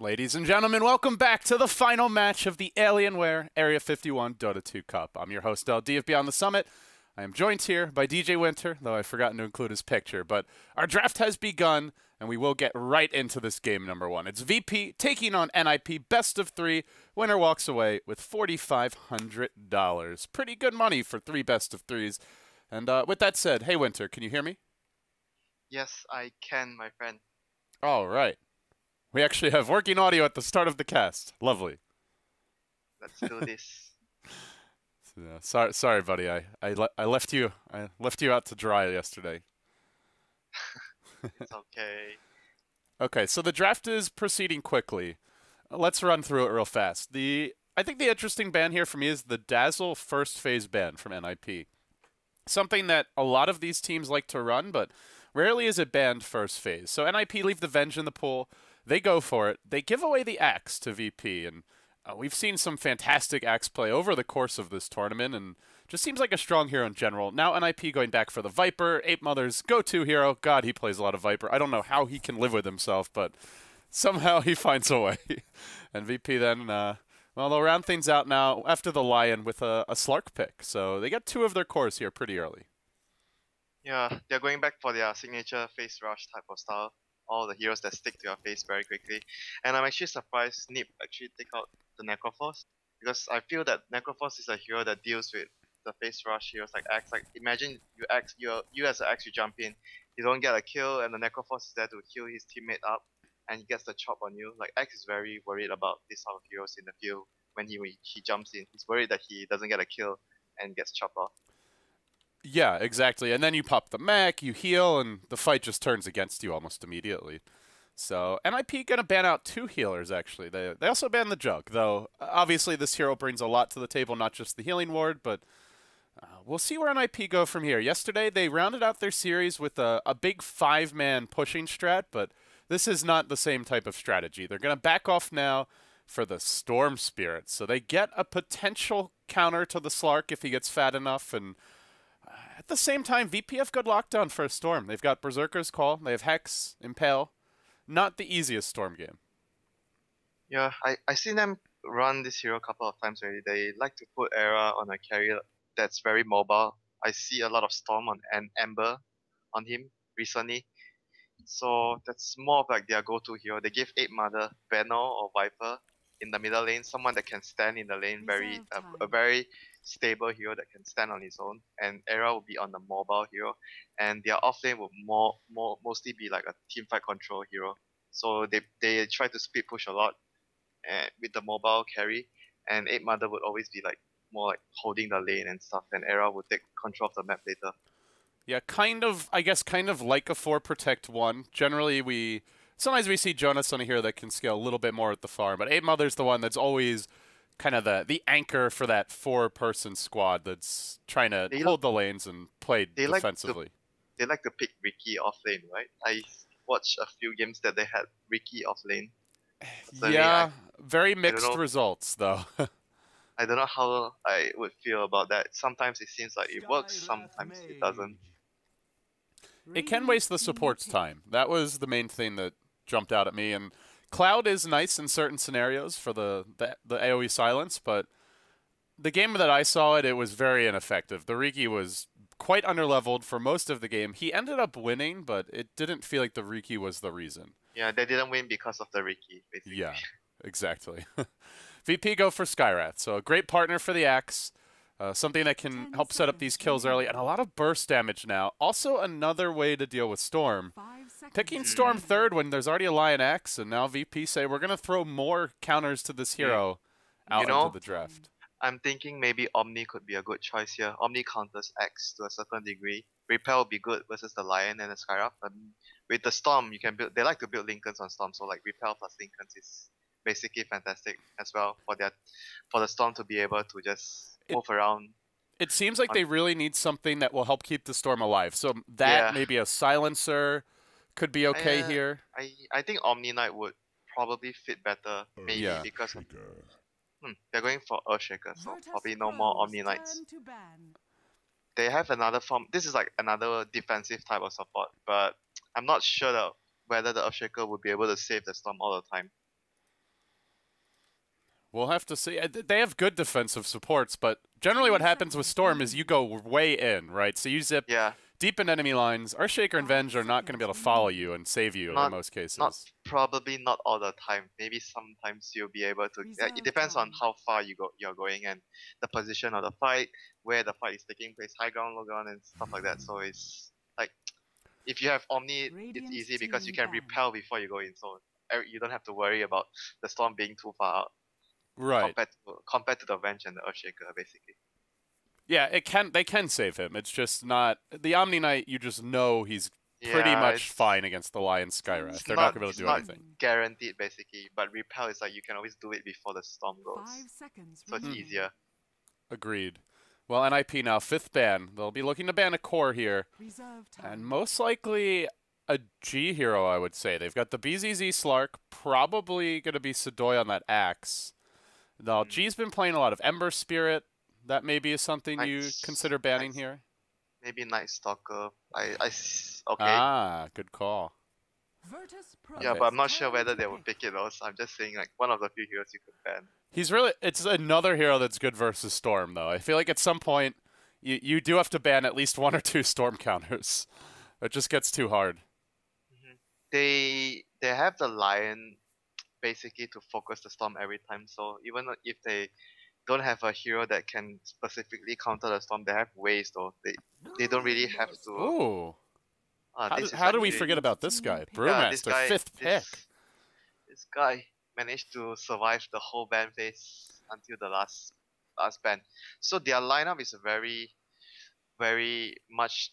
Ladies and gentlemen, welcome back to the final match of the Alienware Area 51 Dota 2 Cup. I'm your host, LD of Beyond the Summit. I am joined here by DJ WinteR, though I've forgotten to include his picture. But our draft has begun, and we will get right into this game number one. It's VP taking on NiP, best of three. Winner walks away with $4,500. Pretty good money for three best of threes. And with that said, hey WinteR, can you hear me? Yes, I can, my friend. All right. We actually have working audio at the start of the cast. Lovely. Let's do this. Sorry, buddy. I left you out to dry yesterday. It's okay. Okay, so the draft is proceeding quickly. Let's run through it real fast. I think the interesting ban here for me is the Dazzle first phase ban from NiP. Something that a lot of these teams like to run, but rarely is it banned first phase. So NiP leave the Venge in the pool. They go for it. They give away the Axe to VP, and we've seen some fantastic Axe play over the course of this tournament, and just seems like a strong hero in general. Now NiP going back for the Viper, Ape Mother's go-to hero. God, he plays a lot of Viper. I don't know how he can live with himself, but somehow he finds a way. And VP then, well, they'll round things out now after the Lion with a Slark pick. So they get two of their cores here pretty early. Yeah, they're going back for their signature face rush type of style. All the heroes that stick to your face very quickly. And I'm actually surprised NiP actually take out the Necroforce, because I feel that Necroforce is a hero that deals with the face rush heroes like Axe. Like imagine you as an Axe, you jump in, you don't get a kill, and the Necroforce is there to heal his teammate up, and he gets the chop on you. Like Axe is very worried about this type of heroes in the field when he jumps in. He's worried that he doesn't get a kill and gets chopped off. Yeah, exactly. And then you pop the mech, you heal, and the fight just turns against you almost immediately. So NiP gonna ban out two healers, actually. They also ban the Jug, though obviously this hero brings a lot to the table, not just the healing ward, but we'll see where NiP go from here. Yesterday they rounded out their series with a big five-man pushing strat, but this is not the same type of strategy. They're gonna back off now for the Storm Spirit. So they get a potential counter to the Slark if he gets fat enough, and at the same time, VP have good lockdown for a Storm. They've got Berserker's Call, they have Hex, Impale. Not the easiest Storm game. Yeah, I seen them run this hero a couple of times already. They like to put Era on a carrier that's very mobile. I see a lot of Storm and Ember on him recently. So that's more of like their go-to hero. They give Ape Mother, Banner or Viper in the middle lane, someone that can stand in the lane, a very stable hero that can stand on his own, and Era will be on the mobile hero, and their off lane will mostly be like a teamfight control hero. So they try to split push a lot with the mobile carry, and Ape Mother would always be like more like holding the lane and stuff, and Era would take control of the map later. Yeah, I guess kind of like a 4 Protect 1. Generally sometimes we see Jonas on a hero that can scale a little bit more at the farm, but Ape Mother's the one that's always kind of the anchor for that 4-person squad that's trying to hold the lanes and play defensively. They like to pick Riki off lane, right? I watched a few games that they had Riki off lane. So yeah, very mixed results though. I don't know how I would feel about that. Sometimes it seems like it works, sometimes it doesn't. It can waste the support's time. That was the main thing that jumped out at me. And Cloud is nice in certain scenarios for the AoE silence, but the game that I saw it was very ineffective. The Riki was quite underleveled for most of the game. He ended up winning, but it didn't feel like the Riki was the reason. Yeah, they didn't win because of the Riki, basically. Yeah, exactly. VP go for Skywrath, so a great partner for the Axe. Something that can help set up these kills early, and a lot of burst damage now. Also another way to deal with Storm. Picking Storm third when there's already a Lion Axe, and now VP say we're going to throw more counters to this hero out into the draft. I'm thinking maybe Omni could be a good choice here. Omni counters Axe to a certain degree. Repel would be good versus the Lion and the Skyrath. With the Storm, you can build. They like to build Lincolns on Storm, so like Repel plus Lincolns is basically fantastic as well for the Storm to be able to just move around. It seems like they really need something that will help keep the Storm alive. So that maybe a Silencer could be okay here. I think Omni Knight would probably fit better, maybe because they're going for Earthshaker, so probably no more Omni Knights. They have another form. This is like another defensive type of support, but I'm not sure whether the Earthshaker would be able to save the Storm all the time. We'll have to see. They have good defensive supports, but generally what happens with Storm is you go way in, right? So you zip Yeah, deep in enemy lines. Earthshaker and Venge are not going to be able to follow you and save you in not most not cases. probably not all the time. Maybe sometimes you'll be able to. It depends on how far you're going and the position of the fight, where the fight is taking place, high ground, low ground, and stuff like that. So it's like if you have Omni, it's easy because you can repel before you go in. So you don't have to worry about the storm being too far out Right. compared to the Venge and the Earthshaker, basically. Yeah, they can save him. It's just not the Omni Knight. You just know he's pretty Yeah, much fine against the Lion Skywrath. They're not going to be able to do anything. Guaranteed, basically. But repel is like you can always do it before the storm goes. 5 seconds So it's easier. Agreed. Well, NiP now, 5th ban. They'll be looking to ban a core here. Reserve time. And most likely a G hero, I would say. They've got the BZZ Slark, probably going to be Sedoy on that Axe. Now, G's been playing a lot of Ember Spirit. That maybe is something you consider banning here. Maybe Night Stalker. Okay. Ah, good call. Yeah, but I'm not sure whether they would pick it though. So I'm just saying like one of the few heroes you could ban. It's another hero that's good versus Storm, though. I feel like at some point, you do have to ban at least 1 or 2 Storm counters. It just gets too hard. They have the Lion basically to focus the Storm every time. So even if they don't have a hero that can specifically counter the Storm, they have ways though. They don't really have to. Ooh. How like do we forget about this guy? Brewmaster, 5th pick. This guy managed to survive the whole ban phase until the last ban. So their lineup is very, very much.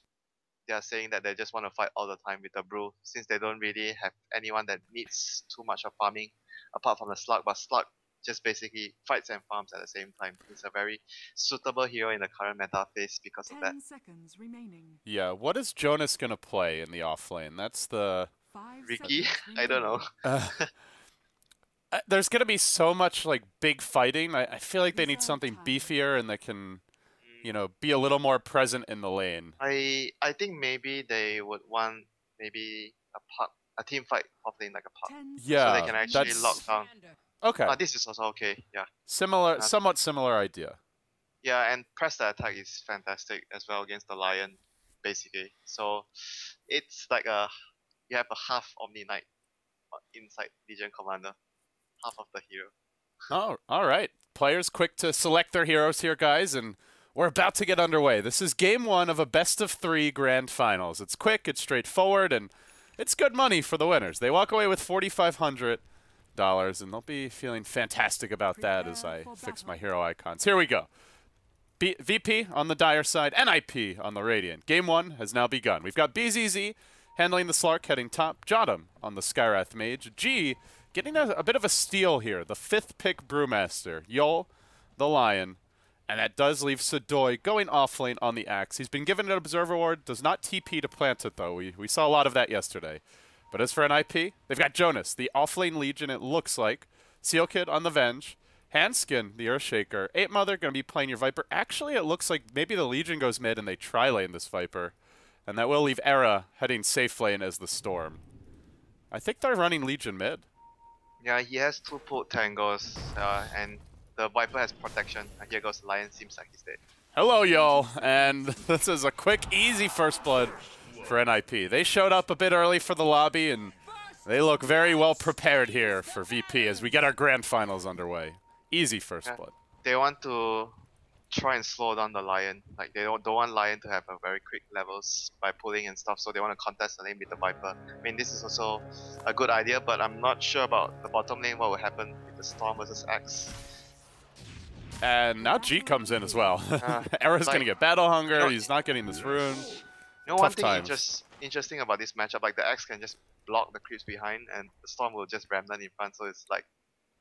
They are saying that they just want to fight all the time with the Brew, since they don't really have anyone that needs too much of farming, apart from the Slug. But Slug just basically fights and farms at the same time. He's a very suitable hero in the current meta phase because of that. 10 seconds remaining. Yeah, what is Jonas going to play in the off lane? That's the... Ricky? I don't know. There's going to be so much like big fighting. I feel like they need something beefier and that can, you know, be a little more present in the lane. I think maybe they would want maybe a team fight off lane like a puck. Yeah, so they can actually lock down. Okay. This is also okay. Yeah. Somewhat similar idea. Yeah, and press the attack is fantastic as well against the Lion, basically. So it's like you have a half Omni Knight inside Legion Commander, half of the hero. Oh, all right. Players quick to select their heroes here, guys, and we're about to get underway. This is game 1 of a best-of-3 grand finals. It's quick, it's straightforward, and it's good money for the winners. They walk away with $4,500, and they'll be feeling fantastic about that as I fix my hero icons. Here we go. VP on the Dire side, NiP on the Radiant. Game 1 has now begun. We've got BZZ handling the Slark heading top, Jodam on the Skywrath Mage, G getting a bit of a steal here, the 5th pick Brewmaster, Yol, the Lion, and that does leave Sedoy going offlane on the Axe. He's been given an Observer Ward, does not TP to plant it though. We saw a lot of that yesterday. But as for NiP, they've got Jonas, the offlane Legion it looks like, Seal Kid on the Venge, Handskin, the Earthshaker, 8 Mother going to be playing your Viper. Actually, it looks like maybe the Legion goes mid and they tri-lane this Viper. And that will leave Era heading safe lane as the Storm. I think they're running Legion mid. Yeah, he has 2 pulled tangles, and the Viper has protection. And here goes the Lion, seems like he's dead. Hello, y'all, and this is a quick, easy first blood for NiP. They showed up a bit early for the lobby, and they look very well prepared here for VP as we get our grand finals underway. Easy first blood. They want to try and slow down the Lion. Like they don't want Lion to have a very quick levels by pulling and stuff, so they want to contest the lane with the Viper. I mean, this is also a good idea, but I'm not sure about the bottom lane, what will happen with the Storm versus Axe. And now G comes in as well. Era's going to get Battle Hunger, he's not getting this rune. You know, one thing interesting about this matchup, like the Axe can just block the creeps behind and the Storm will just Remnant in front, so it's like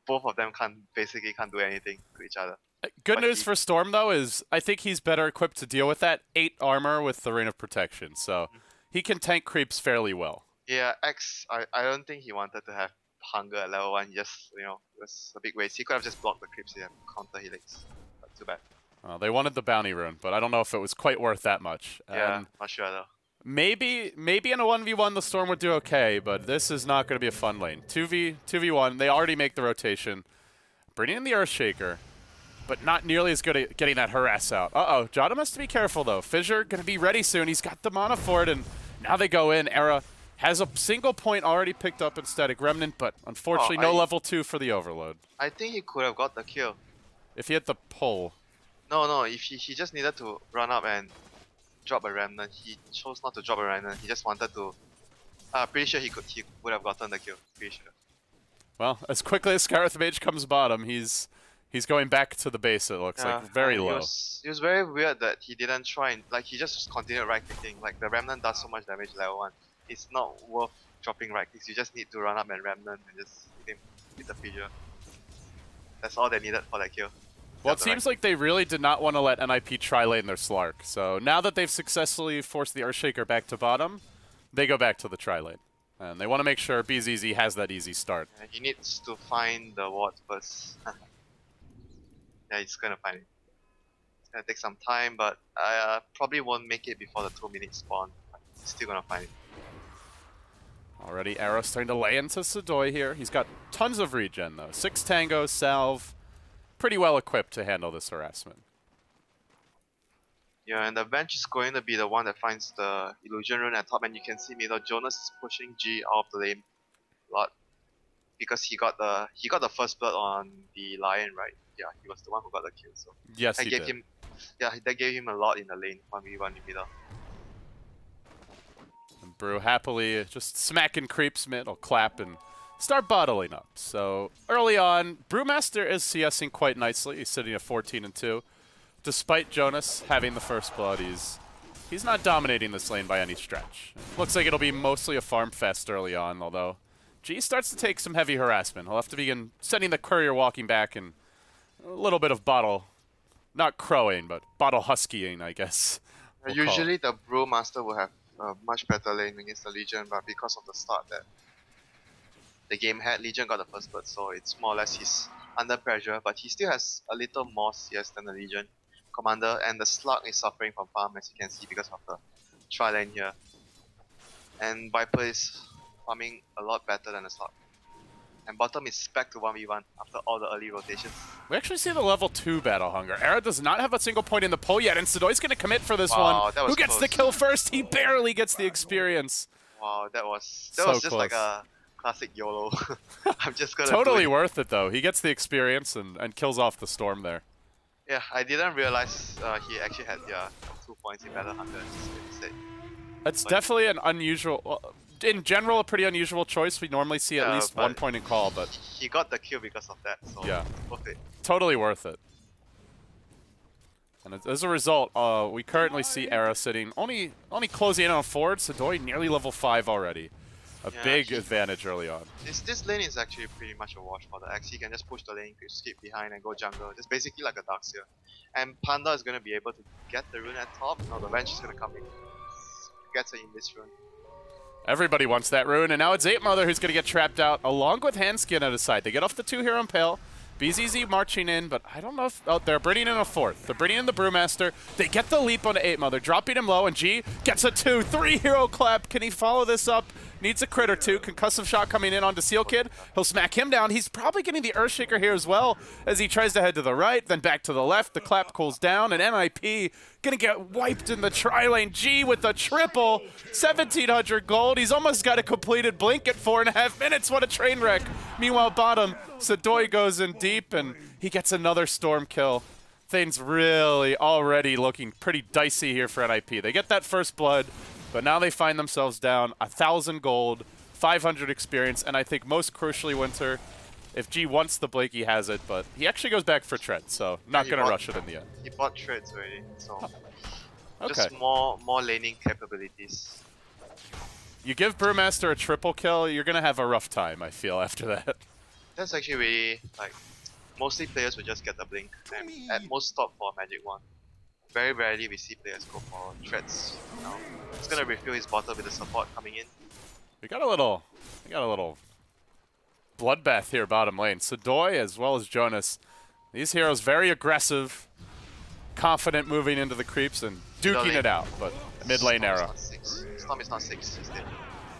both of them basically can't do anything to each other. Good news for Storm, though, is I think he's better equipped to deal with that. 8 armor with the Rain of Protection, so he can tank creeps fairly well. Yeah, X, I don't think he wanted to have Hunger at level 1, just, you know, it was a big waste. He could have just blocked the creeps and counter helix, but too bad. Well, they wanted the bounty rune, but I don't know if it was quite worth that much. Yeah, not sure though. Maybe in a 1v1 the Storm would do okay, but this is not going to be a fun lane. 2v1, they already make the rotation. bringing in the Earthshaker, but not nearly as good at getting that harass out. Uh-oh, Jottam has to be careful, though. Fissure going to be ready soon. He's got the mana for it, and now they go in. Era has a single point already picked up in Static Remnant, but unfortunately no level 2 for the Overload. I think he could have got the kill. If he had the pull. No, if he just needed to run up and drop a Remnant. He chose not to drop a Remnant. He just wanted to... pretty sure he would have gotten the kill. Pretty sure. Well, as quickly as Scarith Mage comes bottom, he's going back to the base, it looks like. Very low. It was very weird that he didn't try and... Like, he just continued right-clicking. Like, the Remnant does so much damage level 1. It's not worth dropping right-clicks. You just need to run up and Remnant and just hit him with the fissure. That's all they needed for that kill. Well, it seems like they really did not want to let NiP tri-lane their Slark. So now that they've successfully forced the Earthshaker back to bottom, they go back to the tri-lane. And they want to make sure BZZ has that easy start. Yeah, he needs to find the ward first. Yeah, he's gonna find it. It's gonna take some time, but I probably won't make it before the 2-minute spawn. He's still gonna find it. Already Arrow starting to lay into Sidoi here. He's got tons of regen though. 6 Tango, Salve. Pretty well equipped to handle this harassment. Yeah, and the bench is going to be the one that finds the illusion rune at top, and you can see middle. Jonas is pushing G off the lane a lot because he got the first blood on the lion, right? Yeah, he was the one who got the kill. So yes, he did. That gave him a lot in the lane 1v1 in middle. And Brew happily just smacking creeps mid. I'll clap and start bottling up. So early on, Brewmaster is CSing quite nicely. He's sitting at 14-2. Despite Jonas having the first blood, he's not dominating this lane by any stretch. Looks like it'll be mostly a farm fest early on, although G starts to take some heavy harassment. He'll have to begin sending the courier walking back and a little bit of bottle, not crowing, but bottle huskying, I guess. Usually the Brewmaster will have a much better lane against the Legion, but because of the start that the game had, Legion got the first blood, so it's more or less he's under pressure, but he still has a little more CS than the Legion Commander, and the Slug is suffering from farm, as you can see, because of the tri-lane here. And Viper is farming a lot better than the Slug. And bottom is back to 1v1 after all the early rotations. We actually see the level 2 Battle Hunger. Era does not have a single point in the pull yet, and Sidoi's going to commit for this one. Who gets the kill first? He barely gets the experience. Wow, that was so just close. Like a classic YOLO. I'm just gonna totally worth it though. He gets the experience and kills off the storm there. Yeah, I didn't realize he actually had 2 points in Battle Hunter. It's definitely an unusual, in general, a pretty unusual choice. We normally see at least 1 point in call, but he got the kill because of that. So yeah, worth it. Totally worth it. And as a result, we currently see Era sitting only closing in on forward. Sidoi nearly level 5 already. A big advantage early on. This lane is actually pretty much a wash for the X. He can just push the lane, skip behind and go jungle. It's basically like a Darkseer. And Panda is going to be able to get the rune at top. No, the bench is going to come in. Gets it in this rune. Everybody wants that rune, and now it's 8 Mother who's going to get trapped out, along with Handskin at his side. They get off the 2-hero impale. BZZ marching in, but I don't know if... Oh, they're bringing in a 4th. They're bringing in the Brewmaster. They get the leap on 8 Mother, dropping him low, and G gets a 2. 3-hero clap. Can he follow this up? Needs a crit or 2. Concussive shot coming in onto Seal Kid. He'll smack him down. He's probably getting the Earthshaker here as well as he tries to head to the right, then back to the left. The clap cools down, and NiP gonna get wiped in the tri-lane. G with the triple. 1,700 gold. He's almost got a completed blink at 4.5 minutes. What a train wreck. Meanwhile, bottom, Sidoi goes in deep, and he gets another storm kill. Things really already looking pretty dicey here for NiP. They get that first blood, but now they find themselves down 1,000 gold, 500 experience, and I think most crucially, WinteR, if G wants the Blake, he has it, but he actually goes back for Tread, so not going to rush it in the end. He bought Treads already, so okay. Just more laning capabilities. You give Brewmaster a triple kill, you're going to have a rough time, I feel, after that. That's actually really, like, mostly players will just get the blink, and at most stop for Magic Wand. Very rarely we see players go for Treads. You know, it's gonna refill his bottle with the support coming in. We got a little bloodbath here bottom lane. Sidoi as well as Jonas. These heroes very aggressive, confident moving into the creeps and duking it out, but mid lane Era. Storm is not 6, he's dead.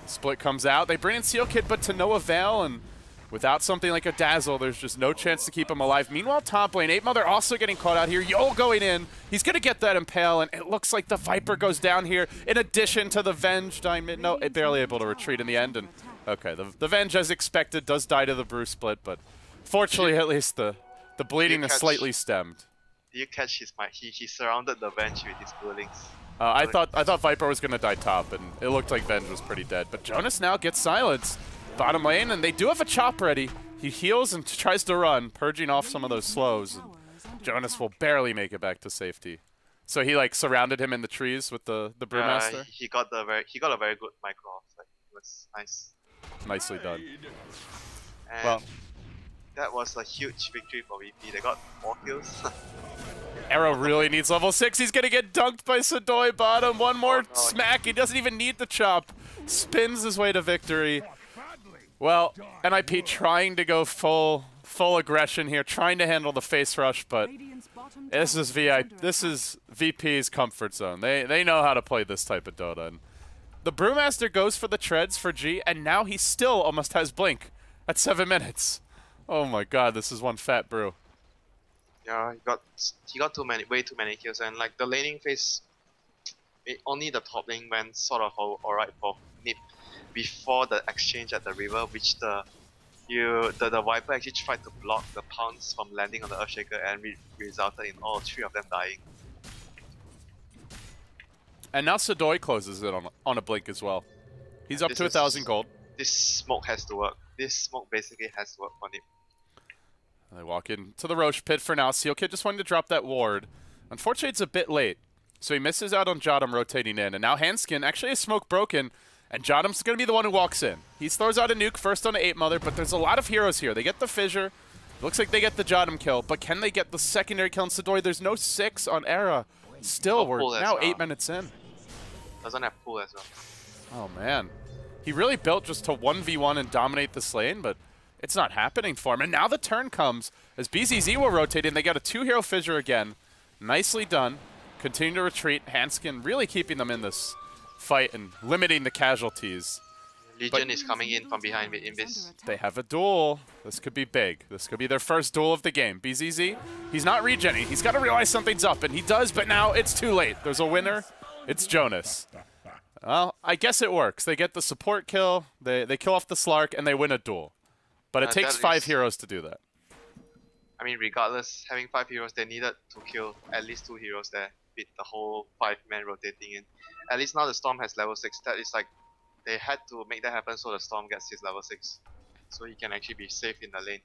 Split comes out. They bring in Seal Kid, but to no avail, and Without something like a Dazzle, there's just no chance to keep him alive. Meanwhile, top lane, 8mother also getting caught out here. Yol going in. He's going to get that Impale, and it looks like the Viper goes down here in addition to the Venge dying mid. No, barely able to retreat in the end. And okay, the Venge, as expected, does die to the Brew split, but fortunately, at least the bleeding is slightly stemmed. Do you catch his mic? He surrounded the Venge with his bullings. I thought Viper was going to die top, and it looked like Venge was pretty dead. But Jonas now gets silenced. Bottom lane, and they do have a chop ready. He heals and tries to run, purging off some of those slows. And Jonas will barely make it back to safety. So he like surrounded him in the trees with the Brewmaster. He got a very good micro off. Like, it was nice. Nicely done. And well, that was a huge victory for VP. They got 4 kills. Arrow really needs level 6. He's gonna get dunked by Sadoy bottom. One more smack. He doesn't even need the chop. Spins his way to victory. Well, NiP trying to go full aggression here, trying to handle the face rush, but this is VP's comfort zone. They know how to play this type of Dota. And the Brewmaster goes for the treads for G, and now he still almost has Blink at 7 minutes. Oh my God, this is one fat Brew. Yeah, he got way too many kills, and like the laning phase, only the top lane went sort of alright for NiP. Before the exchange at the river, which the Viper actually tried to block the pounce from landing on the Earthshaker, and resulted in all 3 of them dying. And now Sadoy closes it on a Blink as well. He's up to 1,000 gold. This smoke has to work. This smoke basically has to work for NiP. They walk into the Roche pit for now. Seal Kid just wanted to drop that ward. Unfortunately, it's a bit late, so he misses out on Jodam rotating in. And now Hanskin actually has smoke broken. And Jodam's going to be the one who walks in. He throws out a nuke first on the 8mother, but there's a lot of heroes here. They get the Fissure. Looks like they get the Jodam kill, but can they get the secondary kill on Sadoy? There's no 6 on Era. Still, we're now 8 minutes in. Doesn't have pool as well. Oh, man. He really built just to 1v1 and dominate this lane, but it's not happening for him. And now the turn comes as BZZ will rotate in. They got a 2-hero Fissure again. Nicely done. Continue to retreat. Hanskin really keeping them in this fight and limiting the casualties. Legion is coming in from behind with Invis. They have a duel. This could be big. This could be their first duel of the game. BZZ, he's not regenning. He's got to realize something's up, and he does, but now it's too late. There's a winner. It's Jonas. Well, I guess it works. They get the support kill, they kill off the Slark, and they win a duel. But it takes 5 heroes to do that. I mean, regardless, having 5 heroes, they needed to kill at least 2 heroes there with the whole 5-man rotating in. At least now the Storm has level 6. That is like, they had to make that happen so the Storm gets his level 6. So he can actually be safe in the lane.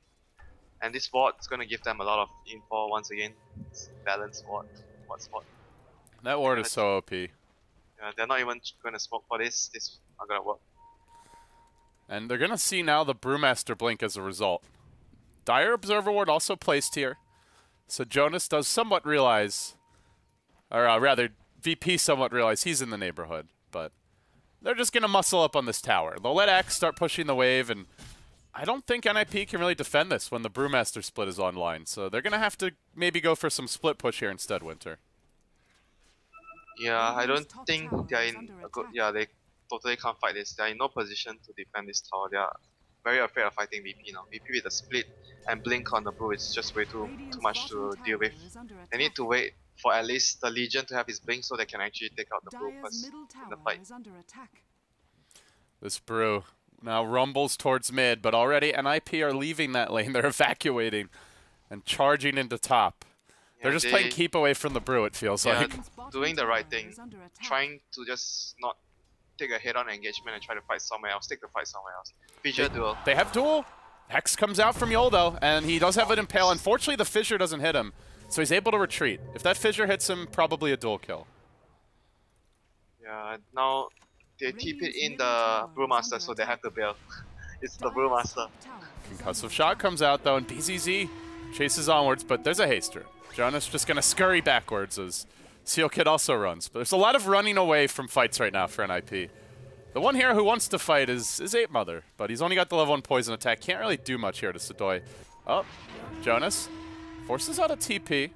And this ward is going to give them a lot of info once again. It's balanced ward. What's ward? That ward is so OP. Yeah, they're not even going to smoke for this. This is not going to work. And they're going to see now the Brewmaster blink as a result. Dire Observer ward also placed here. So Jonas does somewhat realize, or rather, VP somewhat realize he's in the neighborhood. But they're just going to muscle up on this tower. They'll let Axe start pushing the wave, and I don't think NiP can really defend this when the Brewmaster split is online. So they're going to have to maybe go for some split push here instead, WinteR. Yeah, I don't think they're in a good... Yeah, they totally can't fight this. They're in no position to defend this tower. They are very afraid of fighting VP now. VP with a split and blink on the Brew is just way too much to deal with. They need to wait for at least the Legion to have his blink so they can actually take out the Brew first in the fight. This Brew now rumbles towards mid, but already NiP are leaving that lane. They're evacuating and charging into top. Yeah, they're just playing keep away from the Brew, it feels like. Doing the right thing. Trying to just not take a head-on engagement and try to fight somewhere else. Take the fight somewhere else. Fissure duel. They have duel. Hex comes out from Yol though, and he does have an Impale. Unfortunately, the Fissure doesn't hit him, so he's able to retreat. If that Fissure hits him, probably a duel kill. Yeah, now they TP it in the Brewmaster, so they have to bail. It's the Brewmaster. Concussive Shot comes out though, and BZZ chases onwards, but there's a haster. Jonas just gonna scurry backwards as Seal Kid also runs. But there's a lot of running away from fights right now for NiP. The one hero who wants to fight is 8mother, but he's only got the level 1 poison attack. Can't really do much here to Sadoy. Oh, Jonas forces out a TP.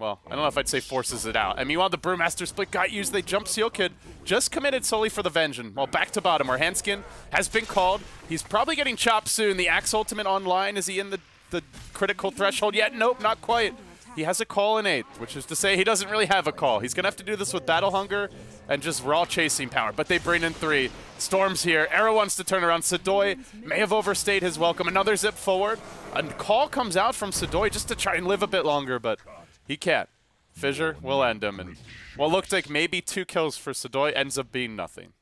Well, I don't know if I'd say forces it out. And meanwhile, the Brewmaster split got used. They jump Seal Kid, just committed solely for the Vengeance. Well, back to bottom, where Hanskin has been called. He's probably getting chopped soon. The Axe Ultimate online. Is he in the critical threshold yet? Nope, not quite. He has a call in 8th, which is to say he doesn't really have a call. He's going to have to do this with Battle Hunger and just raw chasing power. But they bring in 3. Storm's here. Arrow wants to turn around. Sadoy may have overstayed his welcome. Another zip forward. A call comes out from Sadoy just to try and live a bit longer, but he can't. Fissure will end him. And what looked like maybe 2 kills for Sadoy ends up being nothing.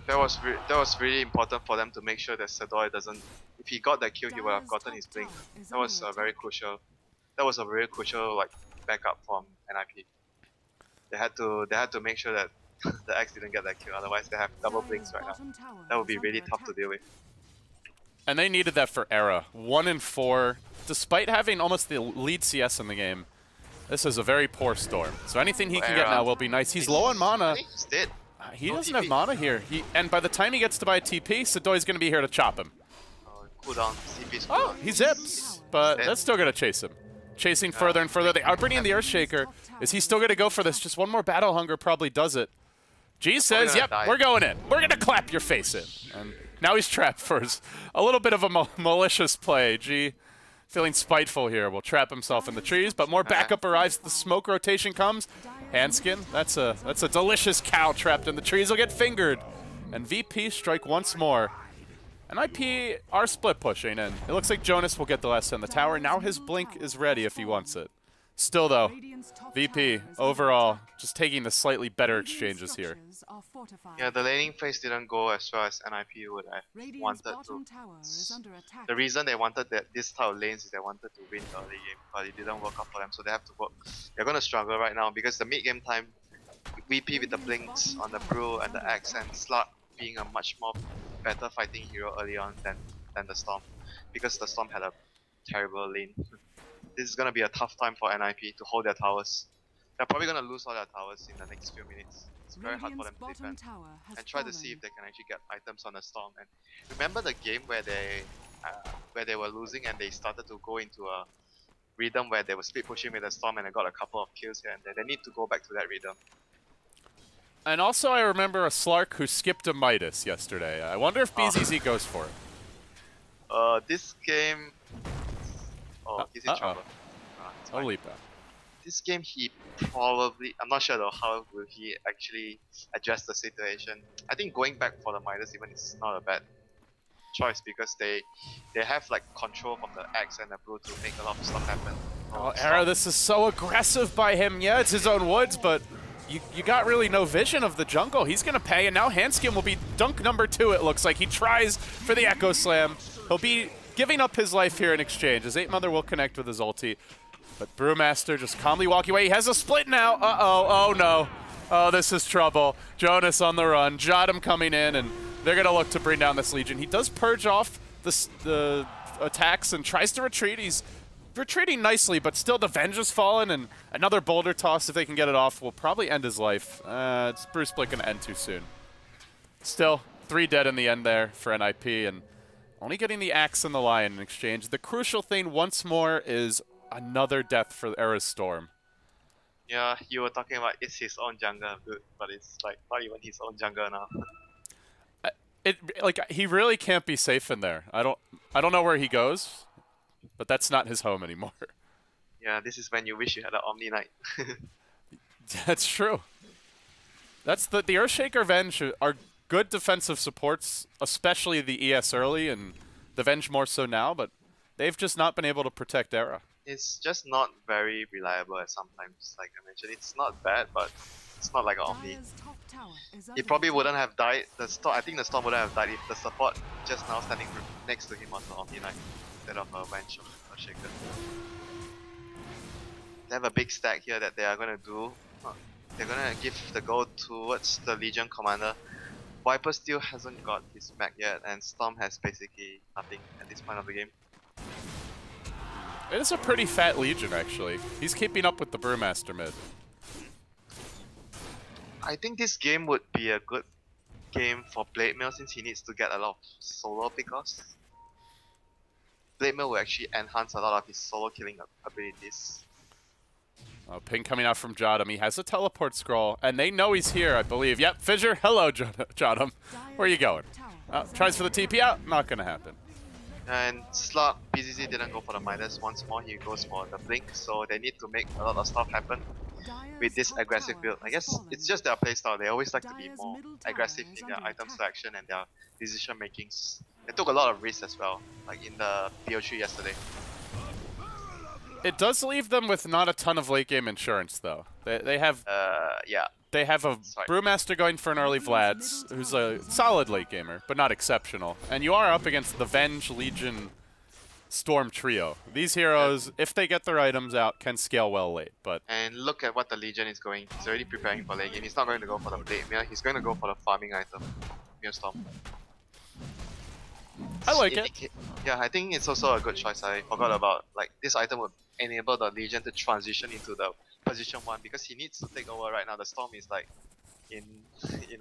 That was really important for them to make sure that Sadoy doesn't. If he got that kill, he would have gotten his blink. That was very crucial. That was a very crucial backup from NiP. They had to make sure that the Axe didn't get that kill. Otherwise, they have double blinks right now. That would be really tough to deal with. And they needed that for Era. 1 in 4, despite having almost the lead CS in the game. This is a very poor Storm. So anything he can get now will be nice. He's low on mana. I think he's dead. He doesn't have mana here. And by the time he gets to buy a TP, Sadoy's going to be here to chop him. Cooldown. CP's Oh, he zips, but that's still going to chase him. Chasing further and further. They are bringing in the Earthshaker. Is he still going to go for this? Just one more Battle Hunger probably does it. G says, yep, we're going in. We're going to clap your face in. And now he's trapped for a little bit of a malicious play. G, feeling spiteful here, will trap himself in the trees, but more backup arrives. The smoke rotation comes. Hanskin, that's a delicious cow trapped in the trees. Will get fingered. And VP strike once more. And NiP are split pushing, and it looks like Jonas will get the last hit on the tower. Now his blink is ready if he wants it. Still though, VP overall just taking the slightly better exchanges here. Yeah, the laning phase didn't go as well as NiP would have wanted to. The reason they wanted this type of lanes is they wanted to win the early game, but it didn't work out for them, so they have to work. They're gonna struggle right now because the mid game time, VP with the blinks on the Brew and the Axe and Slut being a much more better fighting hero early on than the Storm, because the Storm had a terrible lane. This is gonna be a tough time for NiP to hold their towers. They're probably gonna lose all their towers in the next few minutes. It's very hard for them to defend and try to see if they can actually get items on the Storm. And remember the game where they were losing and they started to go into a rhythm where they were split pushing with the Storm and they got a couple of kills here and there. They need to go back to that rhythm. And also I remember a Slark who skipped a Midas yesterday. I wonder if BZZ goes for it. This game... Oh, he's in trouble. Holy bad. This game he probably... I'm not sure though how will he actually address the situation. I think going back for the Midas even is not a bad choice because they have like control from the Axe and the Brew to make a lot of stuff happen. Oh, Era, this is so aggressive by him. Yeah, it's his own woods, but you got really no vision of the jungle. He's going to pay, and now Hanskin will be dunk number 2, it looks like. He tries for the Echo Slam. He'll be giving up his life here in exchange, as 8 Mother will connect with his ulti. But Brewmaster just calmly walking away. He has a split now. Uh-oh. Oh, no. Oh, this is trouble. Jonas on the run. Jodam coming in, and they're going to look to bring down this Legion. He does purge off the attacks and tries to retreat. He's retreating nicely, but still the Venge has fallen, and another boulder toss, if they can get it off, will probably end his life. It's Bruce Split going to end too soon. Still, 3 dead in the end there for NiP, and only getting the Axe and the Lion in exchange. The crucial thing once more is another death for Era's Storm. Yeah, you were talking about it's his own jungle, dude, but it's like not even his own jungle now. He really can't be safe in there. I don't know where he goes, but that's not his home anymore. Yeah, this is when you wish you had an Omni Knight. That's true. That's the Earthshaker Venge are good defensive supports, especially the ES early and the Venge more so now, but they've just not been able to protect Era. It's just not very reliable at sometimes, like I mentioned. It's not bad, but it's not like an Omni. It probably wouldn't have died. I think the Storm wouldn't have died if the support just now standing next to him on the Omni Knight instead of a Venge or Shaker. They have a big stack here that they are going to do. They're going to give the goal towards the Legion Commander. Viper still hasn't got his mech yet, and Storm has basically nothing at this point of the game. It is a pretty fat Legion, actually. He's keeping up with the Brewmaster mid. I think this game would be a good game for Blade Mail since he needs to get a lot of solo pickoffs. Blade Mail will actually enhance a lot of his solo killing abilities. Ping coming out from Jodam. He has a teleport scroll, and they know he's here, I believe. Yep, Fissure. Hello, Jodam. Where are you going? Tries for the TP out. Not going to happen. And Slug, PZZ didn't go for the minus once more, he goes for the blink, so they need to make a lot of stuff happen with this aggressive build. I guess it's just their playstyle, they always like to be more aggressive in their item selection and their decision makings. They took a lot of risks as well, like in the BO3 yesterday. It does leave them with not a ton of late game insurance though. They have yeah. They have a Brewmaster going for an early Vlad's, who's a solid late gamer, but not exceptional. And you are up against the Venge, Legion, Storm trio. These heroes, if they get their items out, can scale well late. But and look at what the Legion is going. He's already preparing for late game. He's not going to go for the Blade Mail. He's going to go for the farming item, Mirror Storm. I like it. Yeah, I think it's also a good choice. I forgot about like this item would enable the Legion to transition into the position 1 because he needs to take over right now. The Storm is like in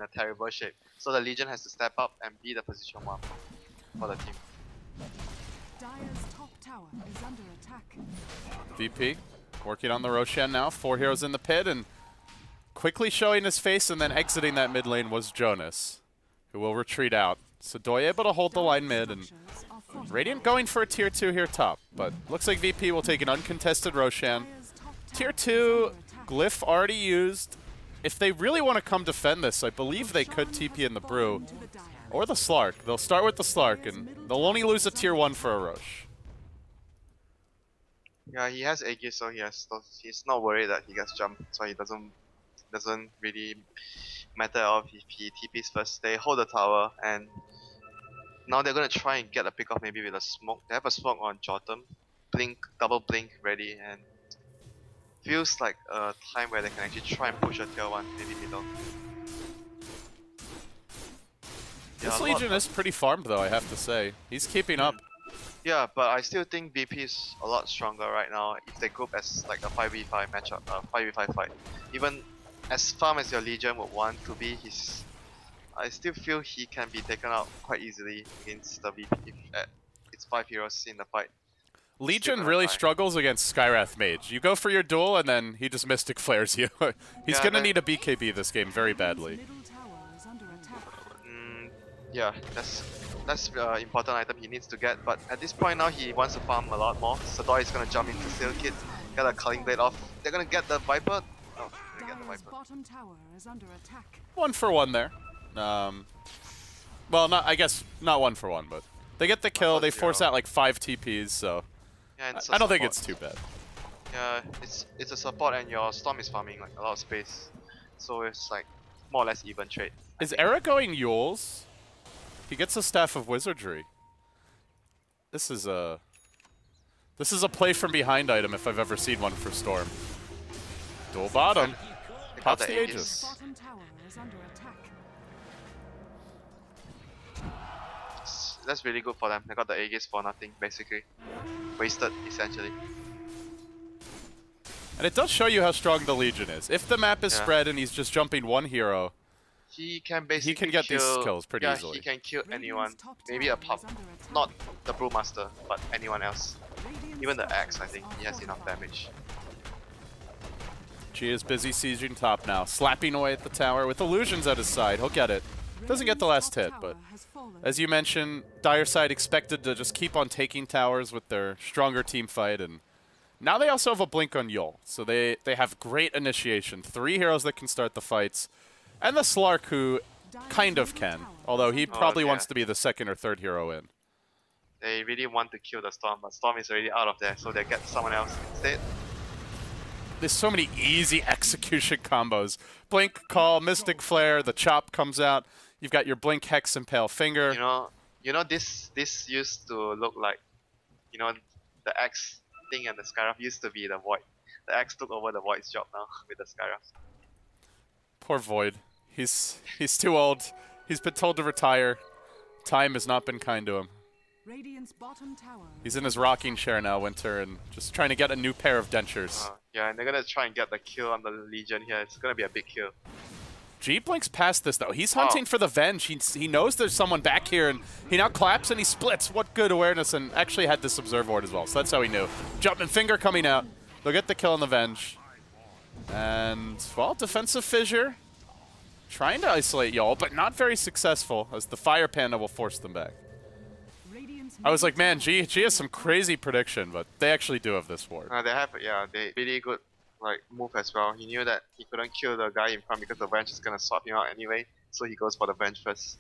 a terrible shape. So the Legion has to step up and be the position 1 for the team. Dire's top tower is under attack. VP working on the Roshan now. 4 heroes in the pit and quickly showing his face and then exiting that mid lane was Jonas, who will retreat out. So Doi able to hold the line mid and Radiant going for a tier 2 here top, but looks like VP will take an uncontested Roshan. Tier 2, Glyph already used. If they really want to come defend this, I believe they could TP in the Brew. Or the Slark. They'll start with the Slark, and they'll only lose a tier 1 for a Rosh. Yeah, he has Aegis, so he's not worried that he gets jumped, so he doesn't really matter if he TPs first. They hold the tower, and now they're gonna try and get a pick off maybe with a smoke. They have a smoke on Jotum, blink, double blink ready, and feels like a time where they can actually try and push a tier 1, maybe middle. This Legion is pretty farmed though, I have to say. He's keeping up. Yeah, but I still think VP is a lot stronger right now if they group as like a 5v5 matchup, 5v5 fight. Even as farm as your Legion would want to be, I still feel he can be taken out quite easily against the VP if it's 5 heroes in the fight. Legion really struggles against Skywrath Mage. You go for your duel and then he just Mystic Flares you. He's gonna need a BKB this game very badly. Yeah, that's important item he needs to get, but at this point now he wants to farm a lot more. Sadoi is gonna jump into Steel Kit, get a Culling Blade off. They're gonna get the Viper. Oh, they're gonna get the Viper. Bottom tower is under attack. 1 for 1 there. Well, I guess not 1 for 1, but they get the kill. They force out like 5 TPs, so yeah, I don't think it's too bad. Yeah, it's a support and your Storm is farming like a lot of space, so it's like more or less even trade. Is Era going Yules? He gets a Staff of Wizardry. This is a play from behind item if I've ever seen one for Storm. Dual bottom. Pops the Aegis. Bottom tower is under attack. That's really good for them. They got the Aegis for nothing, basically. Wasted, essentially. And it does show you how strong the Legion is. If the map is spread and he's just jumping 1 hero, he can basically get these kills pretty easily. He can kill anyone. Maybe a pup. Not the Brewmaster, but anyone else. Even the Axe, I think, he has enough damage. G is busy sieging top now, slapping away at the tower with illusions at his side. He'll get it. Doesn't get the last hit, but as you mentioned, Dire side expected to just keep on taking towers with their stronger team fight, and now they also have a blink on Yul, so they have great initiation. 3 heroes that can start the fights, and the Slark who kind of can, although he probably wants to be the 2nd or 3rd hero in. They really want to kill the Storm, but Storm is already out of there, so they get someone else instead. There's so many easy execution combos. Blink, call, Mystic Flare, the chop comes out. You've got your Blink, Hex, and Pale Finger. You know this used to look like, the Axe thing and the Skyrath used to be the Void. The Axe took over the Void's job now with the Skyrath. Poor Void. He's too old. He's been told to retire. Time has not been kind to him. Radiant's bottom tower. He's in his rocking chair now, WinteR, and just trying to get a new pair of dentures. Yeah, and they're gonna try and get the kill on the Legion here. It's gonna be a big kill. G blinks past this, though. He's hunting for the Venge. He knows there's someone back here, and he now claps and he splits. What good awareness, and actually had this Observe Ward as well, so that's how he knew. Jumping Finger coming out. They'll get the kill on the Venge. And, well, defensive fissure. Trying to isolate y'all, but not very successful, as the Fire Panda will force them back. I was like, man, G has some crazy prediction, but they actually do have this ward. They have, yeah, they really good like move as well. He knew that he couldn't kill the guy in front because the Venge is gonna swap him out anyway, so he goes for the Venge first.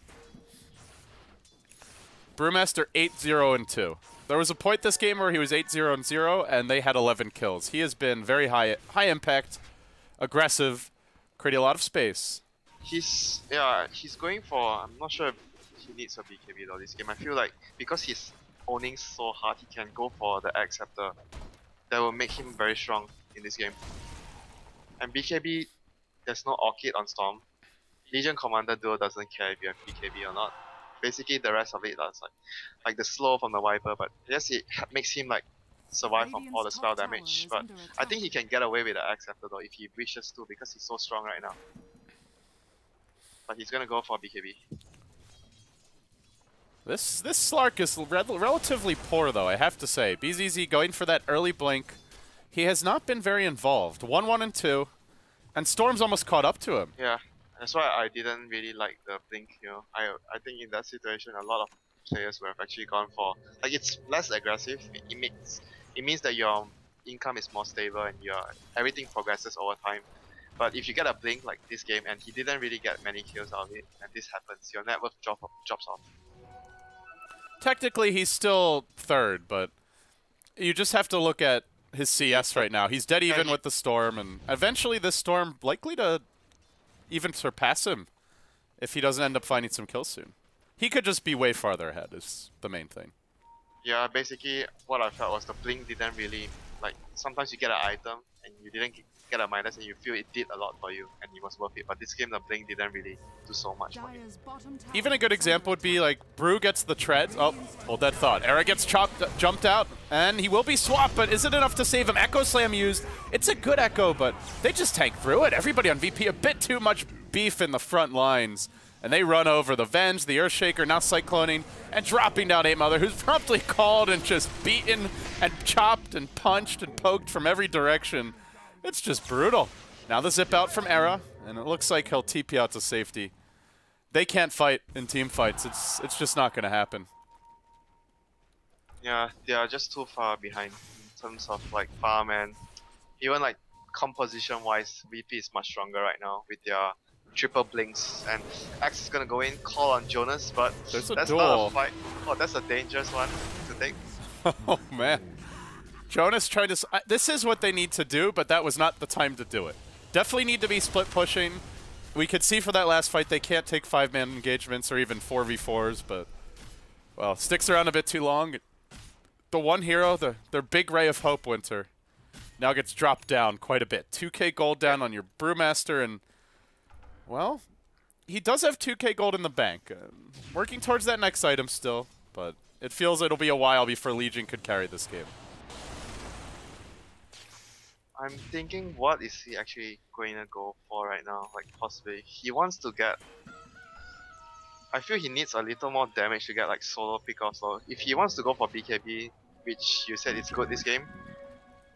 Brewmaster 8-0-2. There was a point this game where he was 8-0-0, and they had 11 kills. He has been very high impact, aggressive, creating a lot of space. He's going for, I'm not sure if he needs a BKB though this game. I feel like because he's owning so hard, he can go for the X Scepter. That will make him very strong in this game. And BKB, there's no Orchid on Storm. Legion Commander duo doesn't care if you have BKB or not. Basically the rest of it does, like the slow from the Viper, but yes, it makes him like survive from all the spell damage. But I think he can get away with the X Scepter though if he wishes to, because he's so strong right now. But he's gonna go for BKB. This Slark is relatively poor, though, I have to say. BZZ going for that early blink. He has not been very involved. 1-1 and 2, and Storm's almost caught up to him. Yeah, that's why I didn't really like the blink. You know, I think in that situation, a lot of players would have actually gone for, like, it's less aggressive. It means that your income is more stable and everything progresses over time. But if you get a blink like this game, and he didn't really get many kills out of it, and this happens, your net worth drops off. Technically, he's still third, but you just have to look at his CS right now. He's dead even with the Storm, and eventually this Storm likely to even surpass him if he doesn't end up finding some kills soon. He could just be way farther ahead is the main thing. Yeah, basically what I felt was the blink didn't really, like, sometimes you get an item and you didn't get a minus and you feel it did a lot for you and it was worth it, but this game the blink didn't really do so much for him. Even a good example would be like Brew gets the treads. Oh, hold that thought. Era gets jumped out, and he will be swapped, but is it enough to save him? Echo Slam used. It's a good Echo, but they just tank through it. Everybody on VP, a bit too much beef in the front lines, and they run over the Venge, the Earthshaker, now cycloning, and dropping down 8-Mother, who's promptly called and just beaten and chopped and punched and poked from every direction. It's just brutal. Now the zip out from Era, and it looks like he'll TP out to safety. They can't fight in team fights. It's just not going to happen. Yeah, they are just too far behind in terms of like farm, and even like composition wise, VP is much stronger right now with their triple blinks, and X is gonna go in, call on Jonas, but there's a that's duel. not a fight. Oh, that's a dangerous one to take. Oh man. Jonas trying to... this is what they need to do, but that was not the time to do it. Definitely need to be split pushing. We could see for that last fight they can't take 5-man engagements or even 4v4s, but... well, sticks around a bit too long. The one hero, their big ray of hope, WinteR, now gets dropped down quite a bit. 2k gold down on your Brewmaster, and... well, he does have 2k gold in the bank. Working towards that next item still, but it feels it'll be a while before Legion could carry this game. I'm thinking, what is he actually going to go for right now? Like, possibly he wants to get... I feel he needs a little more damage to get like solo pickoffs. So if he wants to go for BKB, which you said is good this game,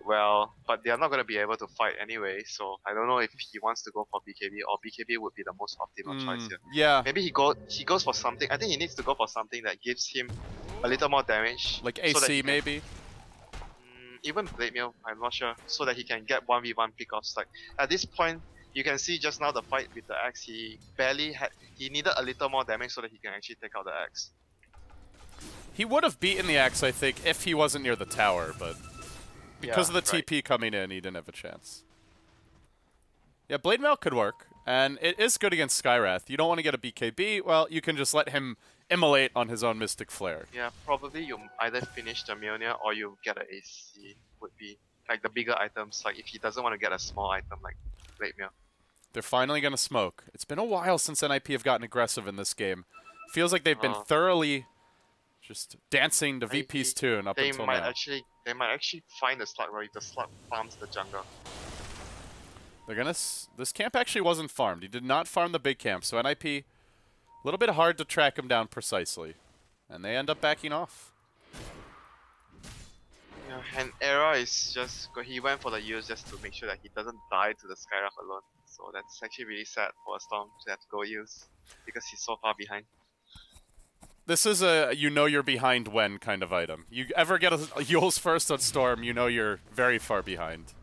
well, but they are not going to be able to fight anyway, so I don't know if he wants to go for BKB, or BKB would be the most optimal choice here. Yeah. Maybe he goes for something. I think he needs to go for something that gives him a little more damage. Like AC maybe? Even Blade Mail, I'm not sure, so that he can get 1v1 pickoffs. Like, at this point, you can see just now the fight with the Axe, he needed a little more damage so that he can actually take out the Axe. He would have beaten the Axe, I think, if he wasn't near the tower, but because of the TP coming in, he didn't have a chance. Yeah, Blade Mail could work, and it is good against Skywrath. You don't want to get a BKB, well, you can just let him immolate on his own Mystic Flare. Yeah, probably you either finish the Mjolnir or you get an AC, would be like the bigger items, like if he doesn't want to get a small item like Blade Mail. They're finally going to smoke. It's been a while since NiP have gotten aggressive in this game. Feels like they've been thoroughly just dancing to VP's tune up until now. They might actually find a slot where the slot farms the jungle. They're gonna. This camp actually wasn't farmed. He did not farm the big camp, so NiP, a little bit hard to track him down precisely, and they end up backing off. Yeah, and Era is just he went for the use just to make sure that he doesn't die to the Skyraft alone. So that's actually really sad for a Storm to have to go use because he's so far behind. This is a you know you're behind when kind of item. You ever get a Yule's first on Storm, you know you're very far behind.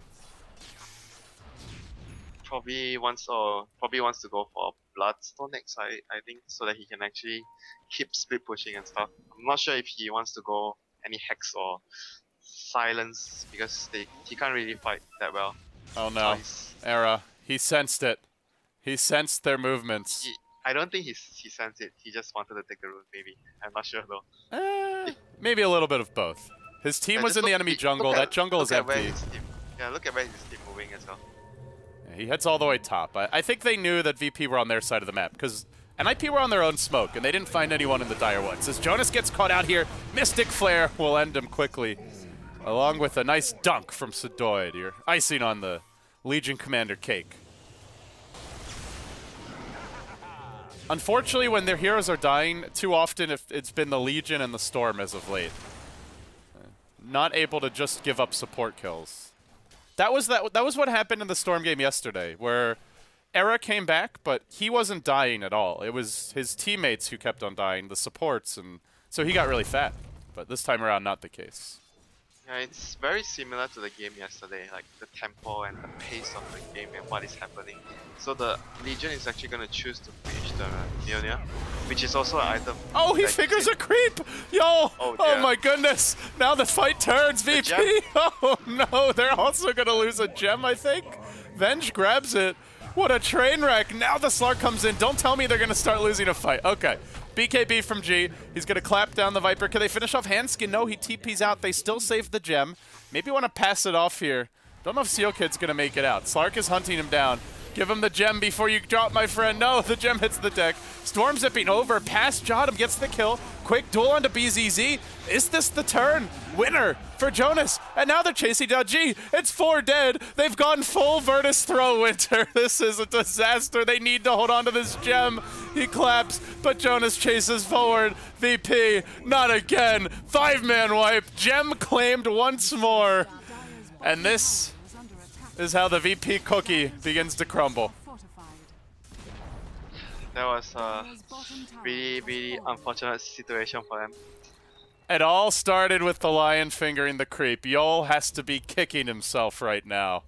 Probably wants to go for Bloodstone next, I think, so that he can actually keep split pushing and stuff. I'm not sure if he wants to go any Hex or Silence because he can't really fight that well. Oh no, Era. He sensed it. He sensed their movements. I don't think he sensed it. He just wanted to take the route, maybe. I'm not sure though. Maybe a little bit of both. His team was in the enemy jungle. That jungle is empty. Yeah, look at where his team moving as well. Yeah, he heads all the way top. I think they knew that VP were on their side of the map because NiP were on their own smoke and they didn't find anyone in the dire woods. As Jonas gets caught out here, Mystic Flare will end him quickly, along with a nice dunk from Sedoid. You're icing on the Legion Commander cake. Unfortunately, when their heroes are dying, too often it's been the Legion and the Storm as of late. Not able to just give up support kills. That was what happened in the Storm game yesterday, where Era came back, but he wasn't dying at all. It was his teammates who kept on dying, the supports, and so he got really fat. But this time around, not the case. Yeah, it's very similar to the game yesterday, like the tempo and the pace of the game and what is happening. So the Legion is actually going to choose to finish the Mjolnir, which is also an item. Oh, he figures a creep! Yo! Oh my goodness! Now the fight turns, VP! Oh no, they're also going to lose a gem, I think? Venge grabs it. What a train wreck! Now the Slark comes in. Don't tell me they're going to start losing a fight. Okay. BKB from G. He's going to clap down the Viper. Can they finish off Handskin? No, he TP's out. They still save the gem. Maybe want to pass it off here. Don't know if Seal Kid's going to make it out. Slark is hunting him down. Give him the gem before you drop, my friend. No, the gem hits the deck. Storm zipping over. Past Jottam gets the kill. Quick duel onto BZZ. Is this the turn? Winner for Jonas. And now they're chasing down G. It's 4 dead. They've gone full Virtus throw, WinteR. This is a disaster. They need to hold on to this gem. He claps, but Jonas chases forward. VP, not again. 5-man wipe. Gem claimed once more. And this is how the VP cookie begins to crumble. That was a really unfortunate situation for them. It all started with the Lion fingering the creep. Yol has to be kicking himself right now.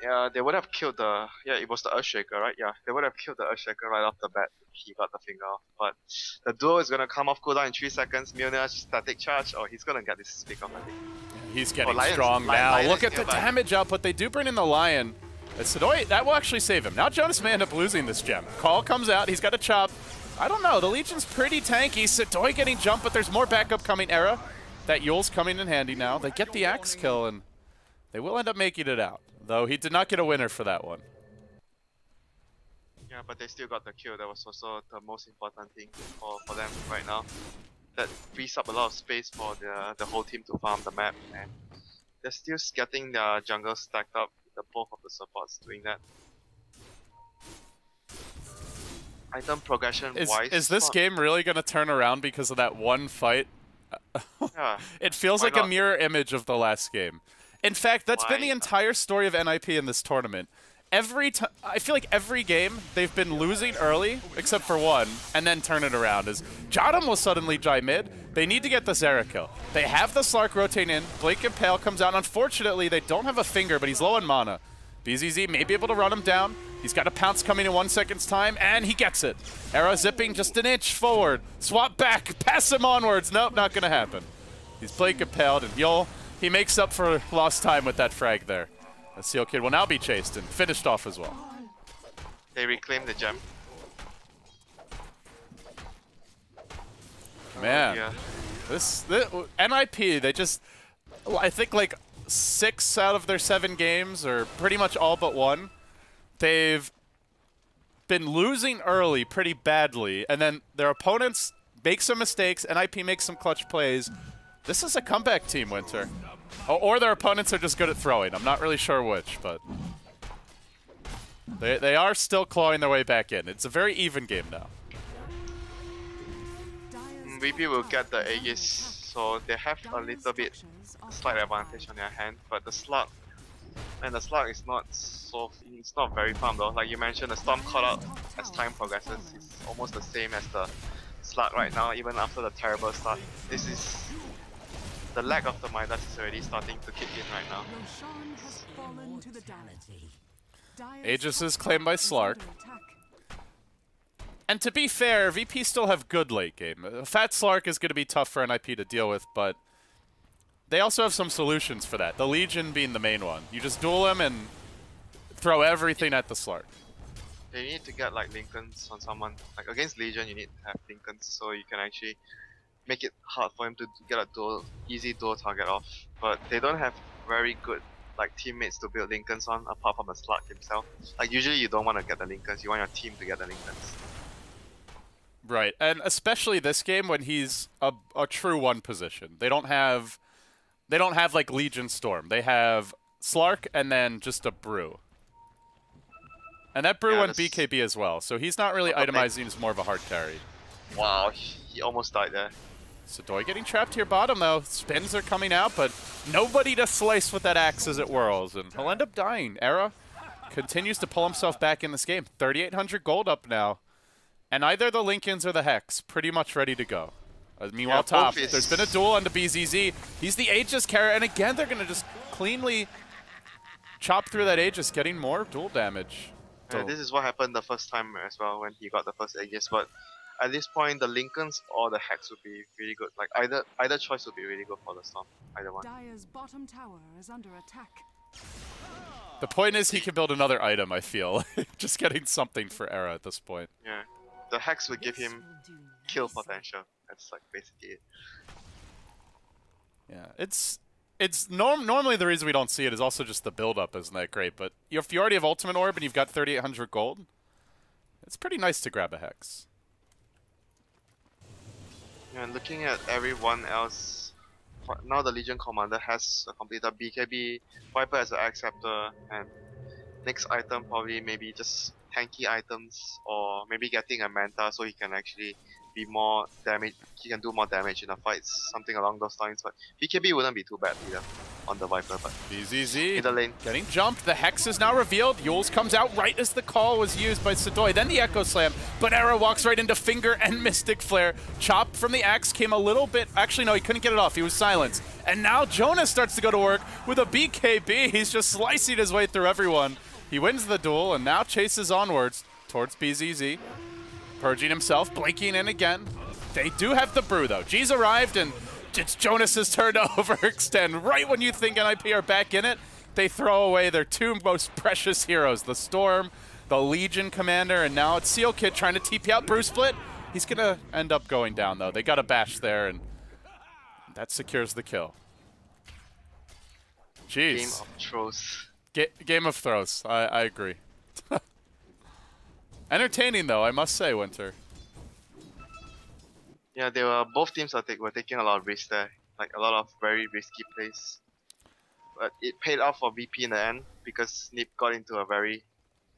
Yeah, they would have killed the... Yeah, it was the Earthshaker, right? Yeah, they would have killed the Earthshaker right off the bat if he got the finger off. But the duel is going to come off cooldown in 3 seconds. Mjolnir static charge. Oh, he's going to get this pick off, I think. He's getting strong now. Look at the damage output. They do bring in the Lion. Sedoid, that will actually save him. Now Jonas may end up losing this gem. Call comes out. He's got a chop. I don't know. The Legion's pretty tanky. Sedoid getting jumped, but there's more backup coming. Era. That Yule's coming in handy now. They get the axe kill, and they will end up making it out. Though he did not get a winner for that one. Yeah, but they still got the kill. That was also the most important thing for them right now. That frees up a lot of space for the whole team to farm the map, and they're still getting their jungle stacked up. Both of the supports doing that. Item progression wise. Is this game really going to turn around because of that one fight? Yeah. It feels like a mirror image of the last game. In fact, that's been the entire story of NiP in this tournament. I feel like every game they've been losing early, except for one, and then turn it around. As Jottam will suddenly dry mid, they need to get the Zera kill. They have the Slark rotating in. Blink and Pale comes out. Unfortunately, they don't have a finger, but he's low on mana. BZZ may be able to run him down. He's got a pounce coming in 1 second's time, and he gets it. Era zipping just an inch forward. Swap back, pass him onwards. Nope, not going to happen. He's Blink impaled, and Yol, he makes up for lost time with that frag there. The Seal Kid will now be chased and finished off as well. They reclaim the gem. Man, yeah. this NiP, they just, I think like 6 out of their 7 games, or pretty much all but one, they've been losing early pretty badly, and then their opponents make some mistakes, NiP makes some clutch plays. This is a comeback team, WinteR. Or their opponents are just good at throwing. I'm not really sure which, but They are still clawing their way back in. It's a very even game now. VP will get the Aegis, so they have a little bit slight advantage on their hand, but the slug, and the slug is not so, it's not very farm though. Like you mentioned, the storm caught out as time progresses. It's almost the same as the slug right now, even after the terrible start. This is the lack of the Midas is already starting to kick in right now. Aegis is claimed by Slark. And to be fair, VP still have good late game. Fat Slark is going to be tough for NiP to deal with, but they also have some solutions for that. The Legion being the main one. You just duel him and throw everything at the Slark. You need to get like Lincolns on someone. Like against Legion, you need to have Lincolns so you can actually make it hard for him to get a easy dual target off. But they don't have very good like teammates to build Lincolns on apart from the Slug himself. Like usually you don't want to get the Lincolns, you want your team to get the Lincolns. Right, and especially this game when he's a true one position. They don't have like Legion Storm. They have Slark and then just a Brew. And that Brew went BKB as well, so he's not really itemizing as more of a hard carry. Wow, he almost died there. Sadoy getting trapped here bottom though. Spins are coming out, but nobody to slice with that axe as it whirls, and he'll end up dying. Era continues to pull himself back in this game. 3,800 gold up now. And either the Lincolns or the Hex pretty much ready to go. Meanwhile, yeah, top, there's been a duel on the BZZ. He's the Aegis carrier, and again, they're going to just cleanly chop through that Aegis, getting more duel damage. Yeah, this is what happened the first time as well when he got the first Aegis, but at this point, the Lincolns or the Hex would be really good. Like either choice would be really good for the Storm. Either one. Dire's bottom tower is under attack. The point is he can build another item, I feel. Just getting something for Era at this point. Yeah. The Hex would give him kill potential. That's like basically it. Yeah, it's normally the reason we don't see it is also just the build-up isn't that great, but if you already have Ultimate Orb and you've got 3,800 gold, it's pretty nice to grab a Hex. Yeah, and looking at everyone else, now the Legion Commander has completed BKB, Viper has an Acceptor, and next item probably maybe just tanky items, or maybe getting a Manta so he can actually be more damage. He can do more damage in the fights, something along those lines. But BKB wouldn't be too bad either on the Viper. But BZZ in the lane, getting jumped. The Hex is now revealed. Yules comes out right as the call was used by Sadoy. Then the Echo Slam, but Era walks right into Finger and Mystic Flare. Chop from the axe came a little bit. Actually, no, he couldn't get it off. He was silenced. And now Jonas starts to go to work with a BKB. He's just slicing his way through everyone. He wins the duel and now chases onwards towards BZZ. Purging himself, blinking in again. They do have the Brew though. G's arrived and it's Jonas's turn to overextend. Right when you think NiP are back in it, they throw away their two most precious heroes, the Storm, the Legion Commander, and now it's Seal Kid trying to TP out Brew Split. He's gonna end up going down though. They got a bash there and that secures the kill. Jeez. Game of Throws. Game of Throws, I agree. Entertaining though, I must say, WinteR. Yeah, they were both teams were taking a lot of risks there, like a lot of very risky plays. But it paid off for VP in the end because NiP got into a very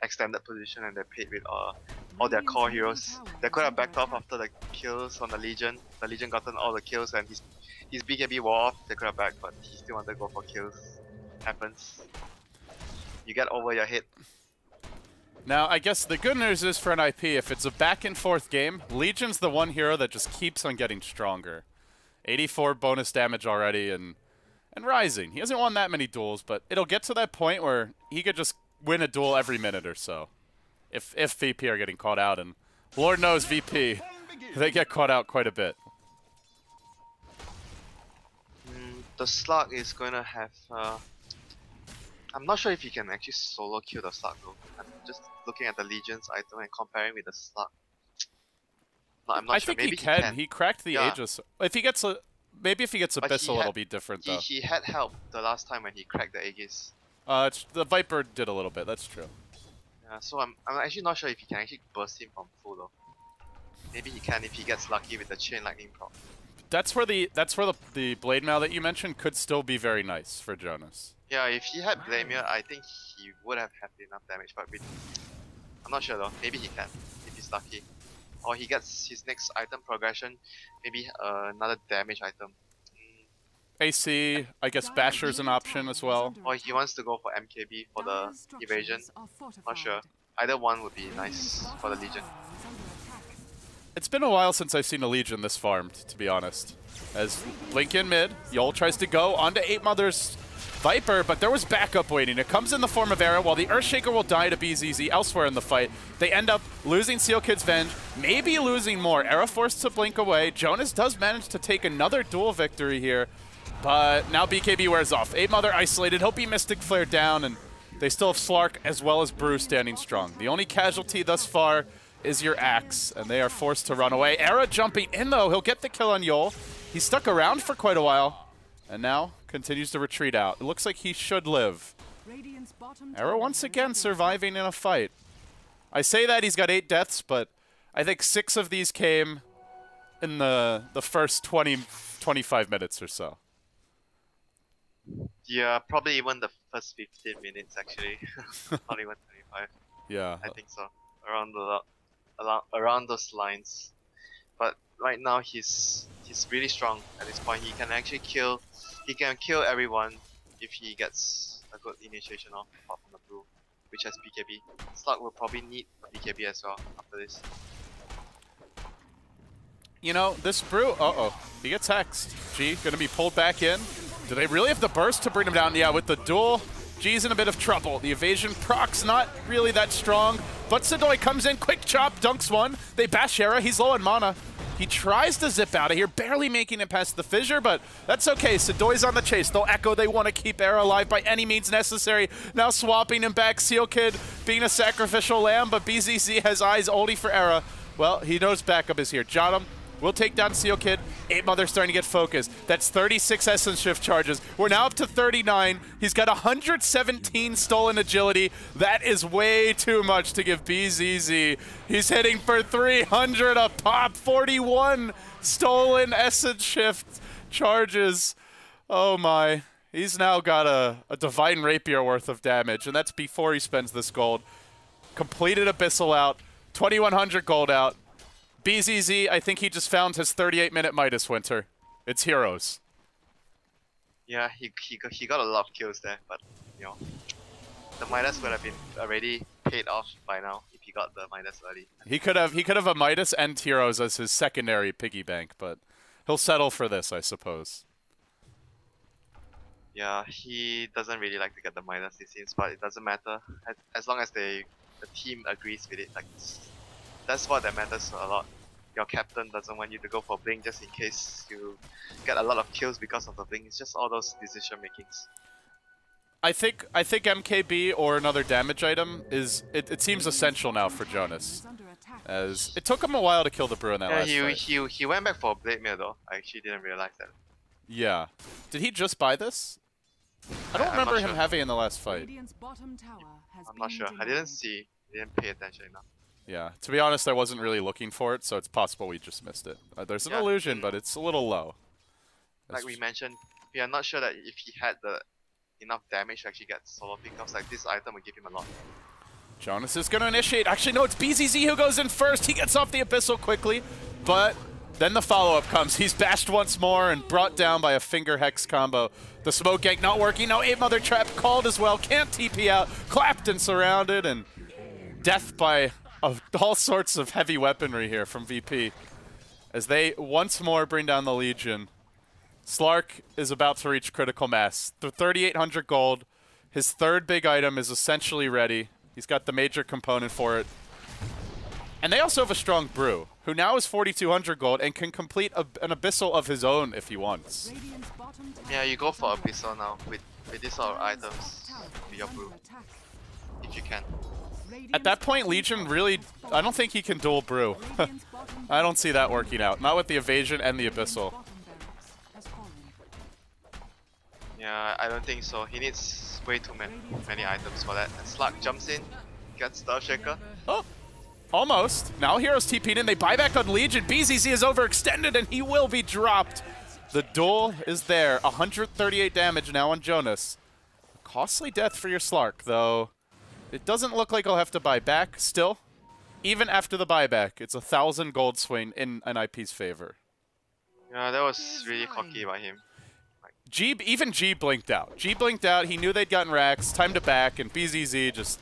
extended position and they paid with all their core heroes. They could have backed off after the kills on the Legion. The Legion gotten all the kills and his BKB wore off. They could have backed, but he still wanted to go for kills. Happens. You get over your head. Now, I guess the good news is for NiP, if it's a back and forth game, Legion's the one hero that just keeps on getting stronger. 84 bonus damage already and rising. He hasn't won that many duels, but it'll get to that point where he could just win a duel every minute or so. If VP are getting caught out, and Lord knows VP, they get caught out quite a bit. The Slug is going to have... I'm not sure if you can actually solo kill the Slug though. I'm just looking at the Legion's item and comparing with the Slug. No, I'm not sure. I think maybe he can. He cracked the Aegis. If he gets a... Maybe if he gets Abyssal, it'll be different though. He had help the last time when he cracked the Aegis. The Viper did a little bit, that's true. Yeah, so I'm actually not sure if he can actually burst him from full though. Maybe he can if he gets lucky with the Chain Lightning proc. that's where the blade mail that you mentioned could still be very nice for Jonas. Yeah, if he had Blamir, I think he would have had enough damage, but I'm not sure though. Maybe he can, if he's lucky. Or he gets his next item progression, maybe another damage item. AC, I guess Basher's an option as well. Or he wants to go for MKB for the evasion. Not sure. Either one would be nice for the Legion. It's been a while since I've seen a Legion this farmed, to be honest. As Blink in mid, Yol tries to go onto 8 Mother's Viper, but there was backup waiting. It comes in the form of Era, while the Earthshaker will die to BZZ elsewhere in the fight. They end up losing Seal Kid's Venge, maybe losing more. Era forced to blink away. Jonas does manage to take another duel victory here, but now BKB wears off. 8 Mother isolated, he'll be Mystic Flare down, and they still have Slark as well as Brew standing strong. The only casualty thus far is your Axe, and they are forced to run away. Era jumping in, though. He'll get the kill on Yol. He stuck around for quite a while, and now continues to retreat out. It looks like he should live. Era once again surviving in a fight. I say that he's got 8 deaths, but I think 6 of these came in the first 25 minutes or so. Yeah, probably even the first 15 minutes actually. Not even 25. Yeah. I think so. Around those lines. But right now he's really strong at this point. He can actually kill everyone if he gets a good initiation off apart from the Brew, which has BKB. Slug will probably need BKB as well after this. You know, this Brew, he gets hexed. G gonna be pulled back in. Do they really have the burst to bring him down? Yeah, with the duel, G's in a bit of trouble. The evasion proc's not really that strong, but Sidoi comes in, quick chop, dunks one. They bash Era, he's low on mana. He tries to zip out of here, barely making it past the fissure, but that's okay. Sidoi's on the chase. They'll echo. They want to keep Era alive by any means necessary. Now swapping him back. Seal Kid being a sacrificial lamb, but BZZ has eyes only for Era. Well, he knows backup is here. Jotum will take down Seal Kid. 8 Mother starting to get focused. That's 36 Essence Shift charges. We're now up to 39. He's got 117 stolen agility. That is way too much to give BZZ. He's hitting for 300 a pop. 41 stolen Essence Shift charges. Oh my. He's now got a Divine Rapier worth of damage, and that's before he spends this gold. Completed Abyssal out. 2,100 gold out. BZZ, I think he just found his 38-minute Midas, Winter. It's heroes. Yeah, he got a lot of kills there, but you know, the Midas would have been already paid off by now if he got the Midas early. He could have a Midas and heroes as his secondary piggy bank, but he'll settle for this, I suppose. Yeah, he doesn't really like to get the Midas, it seems, but it doesn't matter as long as the team agrees with it. Like, that's what that matters a lot. Your captain doesn't want you to go for blink just in case you get a lot of kills because of the blink. It's just all those decision makings. I think MKB or another damage item is it seems essential now for Jonas, as it took him a while to kill the Brew in that last fight. He went back for Blade Mail though. I actually didn't realize that. Yeah. Did he just buy this? I don't remember him having in the last fight. I'm not sure. I didn't see. I didn't pay attention enough. Yeah, to be honest, I wasn't really looking for it, so it's possible we just missed it. There's an illusion, but it's a little low. Like we mentioned, we are not sure that if he had enough damage to actually get solo pickups, like this item would give him a lot. Jonas is going to initiate. Actually, no, it's BZZ who goes in first. He gets off the Abyssal quickly, but then the follow-up comes. He's bashed once more and brought down by a finger hex combo. The smoke gank not working. No 8 Mother trap called as well. Can't TP out. Clapped and surrounded, and death by all sorts of heavy weaponry here from VP as they once more bring down the Legion. Slark is about to reach critical mass. The 3,800 gold. His third big item is essentially ready. He's got the major component for it. And they also have a strong Brew, who now is 4,200 gold and can complete an Abyssal of his own if he wants. Yeah, you go for Abyssal now with these sort of items with your Brew, if you can. At that point, Legion really, I don't think he can dual Brew. I don't see that working out. Not with the evasion and the Abyssal. Yeah, I don't think so. He needs way too many items for that. And Slug jumps in, gets the Earthshaker. Oh! Almost. Now Heroes TP'd in. They buy back on Legion. BZZ is overextended, and he will be dropped. The duel is there. 138 damage now on Jonas. Costly death for your Slark, though. It doesn't look like he'll have to buy back still. Even after the buyback, it's 1,000 gold swing in NiP's favor. Yeah, that was really cocky by him. Even G blinked out. G blinked out. He knew they'd gotten racks. Time to back, and BZZ just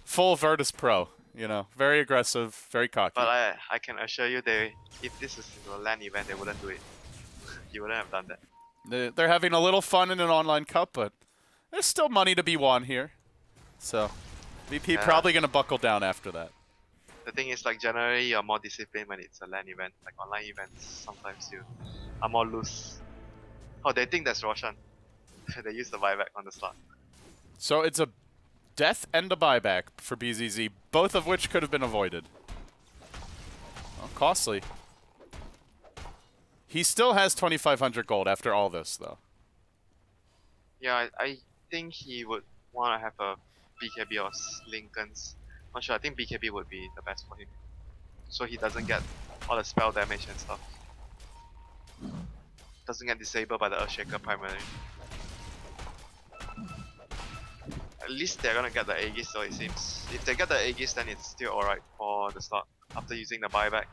full Virtus Pro. You know, very aggressive, very cocky. But I can assure you, if this is a LAN event, they wouldn't do it. You wouldn't have done that. They're having a little fun in an online cup, but there's still money to be won here. So, VP probably going to buckle down after that. The thing is, like, generally you're more disciplined when it's a LAN event. Like online events, sometimes you are more loose. Oh, they think that's Roshan. They use the buyback on the slot. So it's a death and a buyback for BZZ, both of which could have been avoided. Oh, costly. He still has 2,500 gold after all this, though. Yeah, I think he would want to have a BKB or Lincoln's. Not sure, I think BKB would be the best for him. So he doesn't get all the spell damage and stuff. Doesn't get disabled by the Earthshaker primarily. At least they're gonna get the Aegis, so it seems. If they get the Aegis, then it's still alright for the start after using the buyback.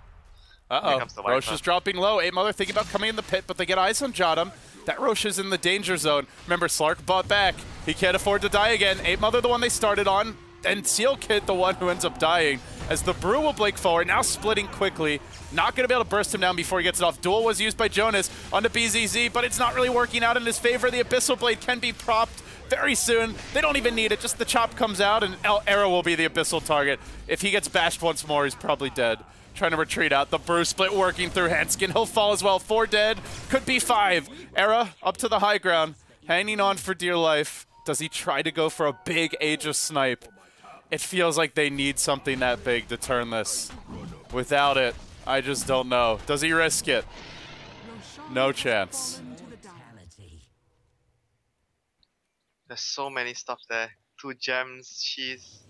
Roche is dropping low. 8mother thinking about coming in the pit, but they get eyes on Jottam. That Roche is in the danger zone. Remember, Slark bought back. He can't afford to die again. 8mother the one they started on, and Seal Kid the one who ends up dying. As the Brew will blink forward, now splitting quickly. Not going to be able to burst him down before he gets it off. Duel was used by Jonas onto BZZ, but it's not really working out in his favor. The Abyssal Blade can be propped very soon. They don't even need it. Just the chop comes out, and Arrow will be the Abyssal target. If he gets bashed once more, he's probably dead. Trying to retreat out. The Brew split working through Hanskin. He'll fall as well. 4 dead. Could be 5. Era up to the high ground. Hanging on for dear life. Does he try to go for a big Aegis snipe? It feels like they need something that big to turn this. Without it, I just don't know. Does he risk it? No chance. There's so many stuff there. 2 gems, cheese.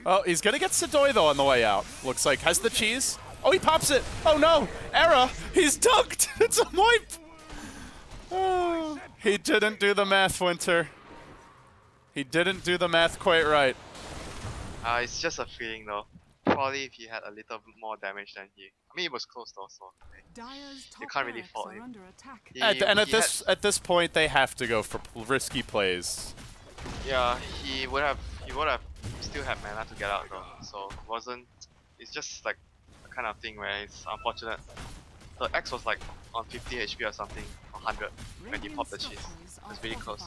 Oh, he's gonna get Sidoi though on the way out. Looks like. Has the cheese? Oh, he pops it. Oh no, Era, he's dunked. It's a wipe. Oh, he didn't do the math, WinteR. He didn't do the math quite right. It's just a feeling though. Probably if he had a little bit more damage than he. I mean, it was close though, so you can't really fault him. At this point, they have to go for risky plays. Yeah, he would have still had mana to get out though. So it wasn't. It's just like a kind of thing where it's unfortunate. The X was like on 50 HP or something, 100 when he popped the cheese. It was really close.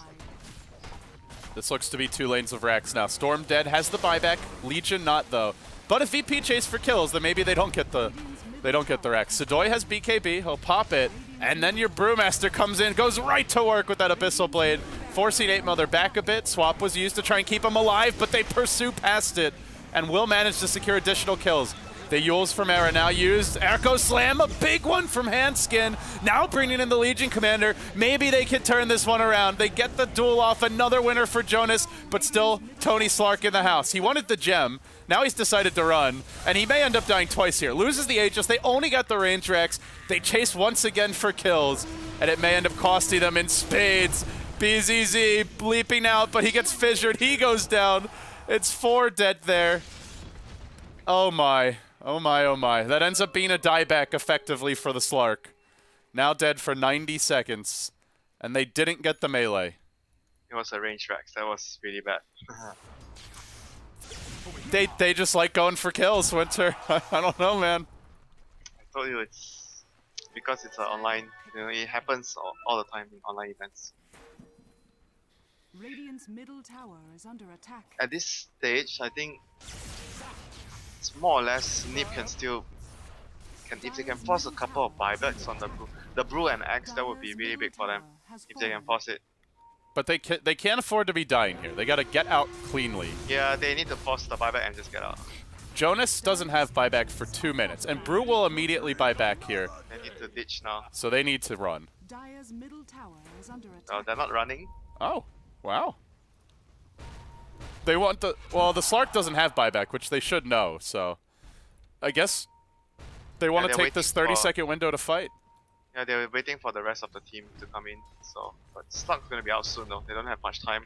This looks to be 2 lanes of racks now. Storm dead, has the buyback. Legion not though. But if VP chase for kills, then maybe they don't get the racks. Sidoi has BKB, he'll pop it, and then your Brewmaster comes in, goes right to work with that Abyssal Blade, forcing 8mother back a bit. Swap was used to try and keep him alive, but they pursue past it and will manage to secure additional kills. The Yules from Era now used. Echo Slam, a big one from Hanskin. Now bringing in the Legion Commander. Maybe they can turn this one around. They get the duel off. Another winner for Jonas, but still Tony Slark in the house. He wanted the gem. Now he's decided to run, and he may end up dying twice here. Loses the Aegis. They only got the range Rex. They chase once again for kills, and it may end up costing them in spades. BZZ bleeping out, but he gets fissured. He goes down. It's 4 dead there. Oh my. Oh my, oh my. That ends up being a dieback effectively for the Slark. Now dead for 90 seconds. And they didn't get the melee. It was a range Rex. That was really bad. They just like going for kills, WinteR. I don't know, man. I told you it's because it's online. You know, it happens all the time in online events. Radiant's middle tower is under attack. At this stage, I think it's more or less NiP can still if they can force a couple of buybacks on the Brew and X, that would be really big for them if they can force it. But they can't afford to be dying here. They got to get out cleanly. Yeah, they need to force the buyback and just get out. Jonas doesn't have buyback for 2 minutes, and Brew will immediately buy back here. They need to ditch now. So they need to run. Dire's middle tower is under attack. No, they're not running. Oh, wow. They want the... Well, the Slark doesn't have buyback, which they should know, so... I guess they want to take this 30-second window to fight. Yeah, they're waiting for the rest of the team to come in, so... But Slug's gonna be out soon though, they don't have much time.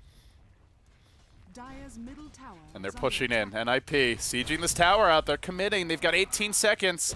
Dire's middle tower And they're is pushing under in. NiP sieging this tower out. They're committing. They've got 18 seconds.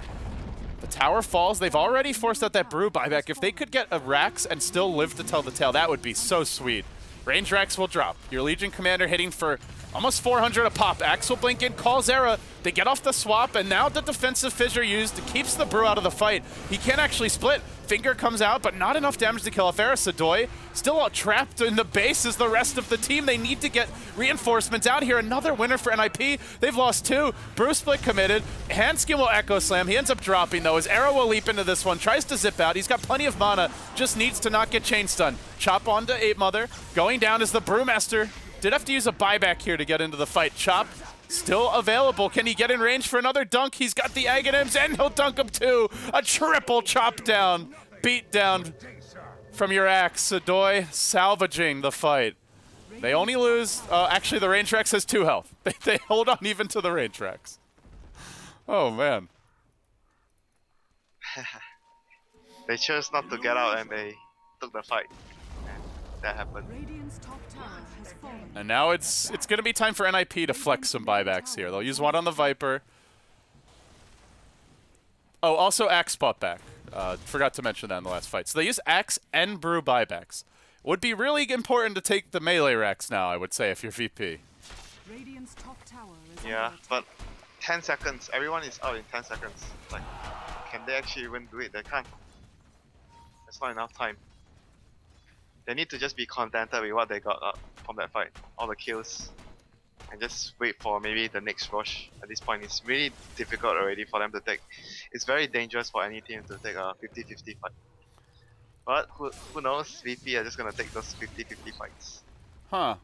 The tower falls. They've already forced out that brew buyback. If they could get a Rax and still live to tell the tale, that would be so sweet. Range Rax will drop. Your Legion Commander hitting for almost 400 a pop. Axe will blink in, calls Era. They get off the swap, and now the defensive fissure used keeps the brew out of the fight. He can actually split. Finger comes out, but not enough damage to kill off Era. Sadoy still trapped in the base as the rest of the team. They need to get reinforcements out here. Another winner for NiP. They've lost 2. Brew split committed. Handskin will Echo Slam. He ends up dropping, though, as Era will leap into this one. Tries to zip out. He's got plenty of mana. Just needs to not get chain stun. Chop onto Ape Mother. Going down is the Brewmaster. Did have to use a buyback here to get into the fight. Chop still available. Can he get in range for another dunk? He's got the Aghanims, and he'll dunk him too. A triple chop down. Beat down from your axe. Sadoy salvaging the fight. They only lose... actually, the Range Rex has 2 health. They hold on even to the Range Rex. Oh, man. They chose not to get out and they took the fight. And that happened. Radiant's top tower has fallen. And now it's going to be time for NiP to flex some buybacks here. They'll use one on the Viper. Oh, also Axe bought back. Forgot to mention that in the last fight. So they use Axe and Brew buybacks. Would be really important to take the melee Rex now, I would say, if you're VP. Radiant's top tower is Yeah, under attack. but 10 seconds. Everyone is out in 10 seconds. Like, can they actually even do it? They can't. There's not enough time. They need to just be contented with what they got from that fight. All the kills. And just wait for maybe the next rush. At this point, it's really difficult already for them to take. It's very dangerous for any team to take a 50-50 fight. But who knows? VP are just gonna take those 50-50 fights. Huh.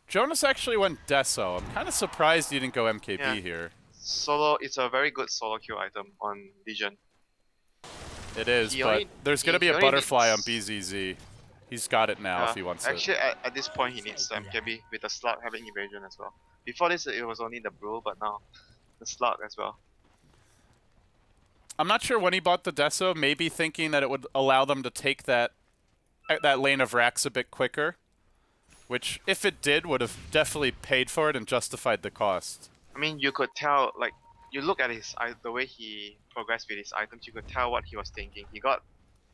Jonas actually went Deso. I'm kind of surprised he didn't go MKB Yeah. here. Solo, it's a very good solo kill item on Legion. It is, He but only- there's going to be he a only butterfly on needs- BZZ. He's got it now if he wants it. Actually, at this point, he needs MKB with the slug having evasion as well. Before this, it was only the brew, but now the slug as well. I'm not sure when he bought the Deso, maybe thinking that it would allow them to take that lane of Rax a bit quicker. Which, if it did, would have definitely paid for it and justified the cost. I mean, you could tell, like, you look at the way he progressed with his items, you could tell what he was thinking. He got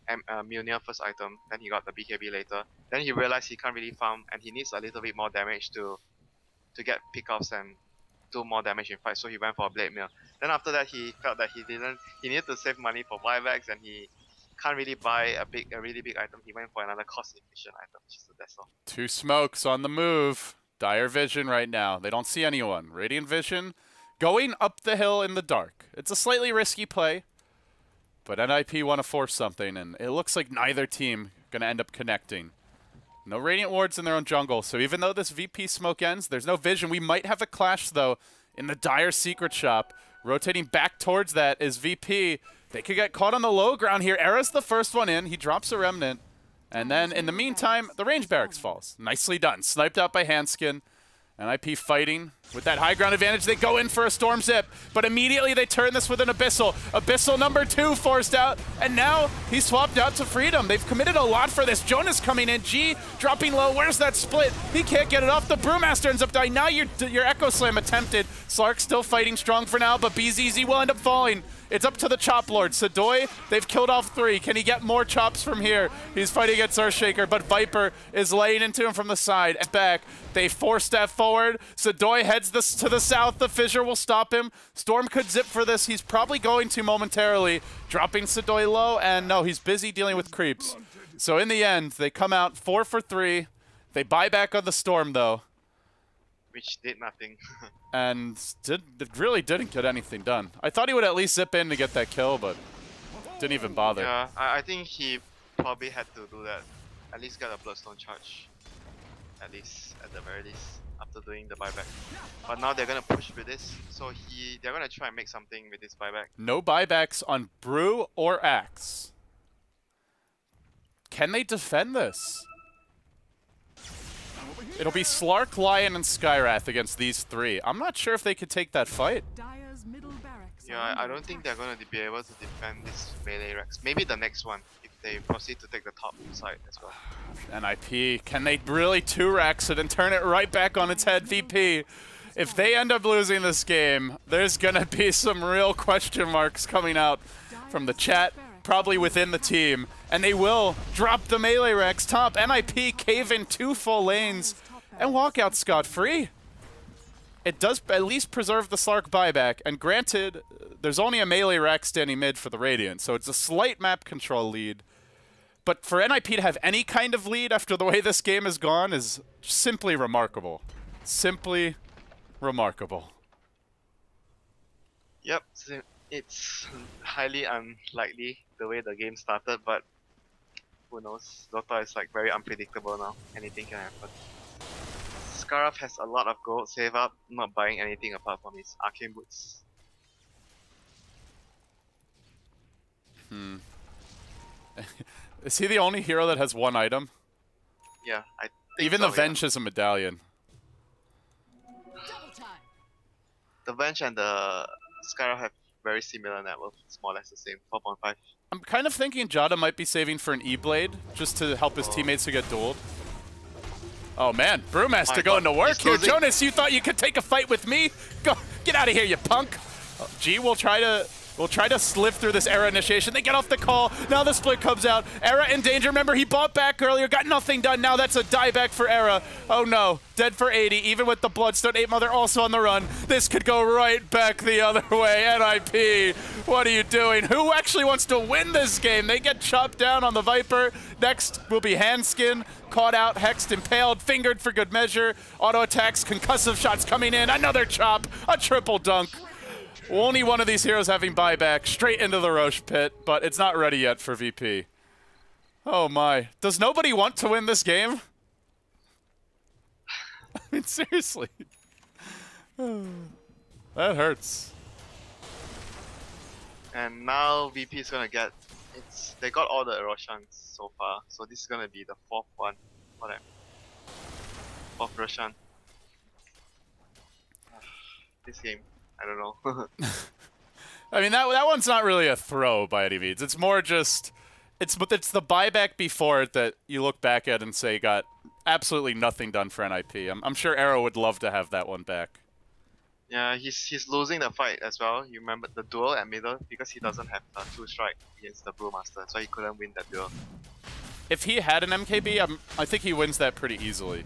Mjolnir first item, then he got the BKB later. Then he realized he can't really farm and he needs a little bit more damage to get pickups and do more damage in fight, so he went for a Blade Mill. Then after that, he felt that he needed to save money for buybacks and he can't really buy a really big item. He went for another cost efficient item, which is the Deso. 2 smokes on the move. Dire Vision right now. They don't see anyone. Radiant Vision going up the hill in the dark. It's a slightly risky play, but NiP want to force something, and it looks like neither team going to end up connecting. No Radiant Wards in their own jungle, so even though this VP smoke ends, there's no vision. We might have a clash, though, in the Dire Secret Shop. Rotating back towards that is VP. They could get caught on the low ground here. Era's the first one in. He drops a Remnant. And then, in the meantime, the range barracks falls. Nicely done. Sniped out by Handskin. NiP fighting with that high ground advantage. They go in for a Storm Zip, but immediately they turn this with an Abyssal. Abyssal number 2 forced out, and now he's swapped out to Freedom. They've committed a lot for this. Jonas coming in. G dropping low. Where's that split? He can't get it off. The Brewmaster ends up dying. Now your Echo Slam attempted. Slark still fighting strong for now, but BZZ will end up falling. It's up to the Chop Lord. Sadoy, they've killed off 3. Can he get more chops from here? He's fighting against Earthshaker, but Viper is laying into him from the side. Back. They 4-step forward. Sadoy heads to the south. The fissure will stop him. Storm could zip for this. He's probably going to momentarily. Dropping Sadoy low, and no, he's busy dealing with creeps. So in the end, they come out 4 for 3. They buy back on the Storm, though. Which did nothing. And really didn't get anything done. I thought he would at least zip in to get that kill, but didn't even bother. Yeah, I think he probably had to do that. At least get a Bloodstone charge. At the very least, after doing the buyback. But now they're gonna push with this, so they're gonna try and make something with this buyback. No buybacks on Brew or Axe. Can they defend this? It'll be Slark, Lion, and Skywrath against these three. I'm not sure if they could take that fight. Dire's middle barracks are Yeah, under I don't think they're attack. going to be able to defend this melee Rex. Maybe the next one, if they proceed to take the top side as well. NiP, can they really 2-Rex it and turn it right back on its head, VP? If they end up losing this game, there's gonna be some real question marks coming out from the chat, probably within the team, and they will drop the melee Rex top. NiP cave in 2 full lanes and walk out scot-free. It does at least preserve the Slark buyback, and granted, there's only a melee Rex standing mid for the Radiant, so it's a slight map control lead. But for NiP to have any kind of lead after the way this game has gone is simply remarkable. Simply remarkable. Yep, so it's highly unlikely the way the game started, but who knows? Dota is like very unpredictable now. Anything can happen. Scaraf has a lot of gold save up, not buying anything apart from his arcane boots. Is he the only hero that has 1 item? Yeah, I think Even so, the Venge is a medallion. Double time. The Venge and the Scaraf have very similar net worth. It's more or less the same, 4.5. I'm kind of thinking Jada might be saving for an E-Blade just to help his teammates who get dueled. Oh man, Brewmaster My going God, to work he's here. losing. Jonas, you thought you could take a fight with me? Go, get out of here, you punk. G will try to slip through this Era initiation. They get off the call. Now the split comes out. Era in danger. Remember, he bought back earlier, got nothing done. Now that's a dieback for Era. Oh no, dead for 80. Even with the Bloodstone, 8 Mother also on the run. This could go right back the other way. NiP, what are you doing? Who actually wants to win this game? They get chopped down on the Viper. Next will be Handskin. Caught out, hexed, impaled, fingered for good measure. Auto attacks, concussive shots coming in. Another chop, a triple dunk. Only one of these heroes having buyback straight into the Roche pit, but it's not ready yet for VP. Oh my. Does nobody want to win this game? I mean, seriously. That hurts. And now VP is gonna get they got all the Roshans so far, so this is gonna be the 4th one for them. 4th Roshan. This game, I don't know. I mean, that one's not really a throw by any means. It's more just, it's the buyback before it that you look back at and say got absolutely nothing done for NiP. I'm sure Arrow would love to have that one back. Yeah, he's losing the fight as well. You remember the duel at middle because he doesn't have a 2-strike against the Brewmaster, so he couldn't win that duel. If he had an MKB, I think he wins that pretty easily.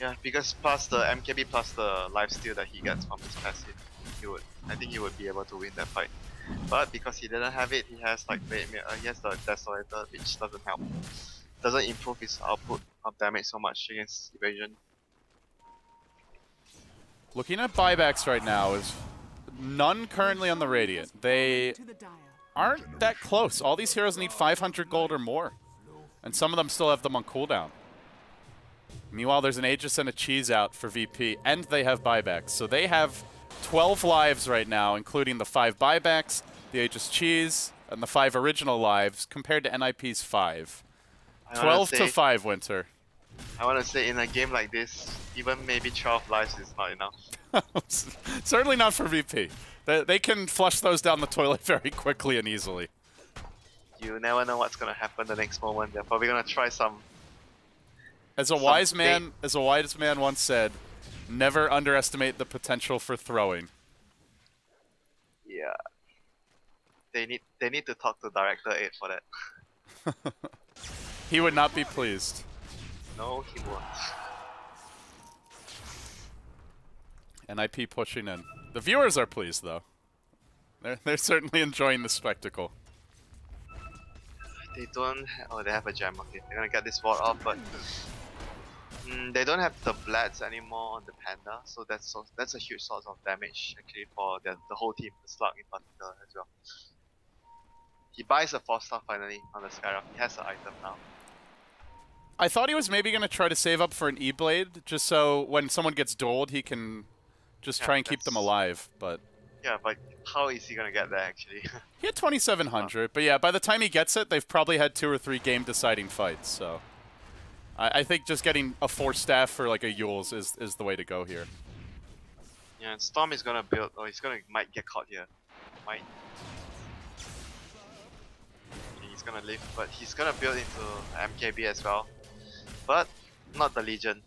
Yeah, because plus the MKB plus the lifesteal that he gets from his passive, I think he would be able to win that fight. But because he didn't have it, he has like he has the Desolator, which doesn't help. Doesn't improve his output of damage so much against evasion. Looking at buybacks right now, is none currently on the Radiant. They To the Dire. aren't that close. All these heroes need 500 gold or more. And some of them still have them on cooldown. Meanwhile, there's an Aegis and a Cheese out for VP, and they have buybacks. So they have 12 lives right now, including the 5 buybacks, the Aegis Cheese, and the 5 original lives, compared to NiP's 5. 12 to 5, WinteR. I want to say in a game like this, even maybe 12 lives is not enough. Certainly not for VP. They can flush those down the toilet very quickly and easily. You never know what's gonna happen the next moment. They're probably gonna try some. As a wise man once said, never underestimate the potential for throwing. Yeah. They need to talk to Director 8 for that. He would not be pleased. No, he won't. NiP pushing in. The viewers are pleased, though. They're certainly enjoying the spectacle. They don't. Oh, they have a gem. Okay, they're gonna get this ward off, but they don't have the Bloods anymore on the Panda, so that's a huge source of damage actually for the whole team, the Slug in particular as well. He buys a 4-star finally on the Skyrock. He has the item now. I thought he was maybe going to try to save up for an E-Blade, just so when someone gets dueled, he can just try and keep them alive, but... Yeah, but how is he gonna get there actually? He had 2,700, but yeah, by the time he gets it, they've probably had 2 or 3 game-deciding fights, so... I think just getting a 4-staff for like a Yule's is the way to go here. Yeah, and Storm is gonna build, or might get caught here. Might. He's gonna live, but he's gonna build into MKB as well. But not the Legion.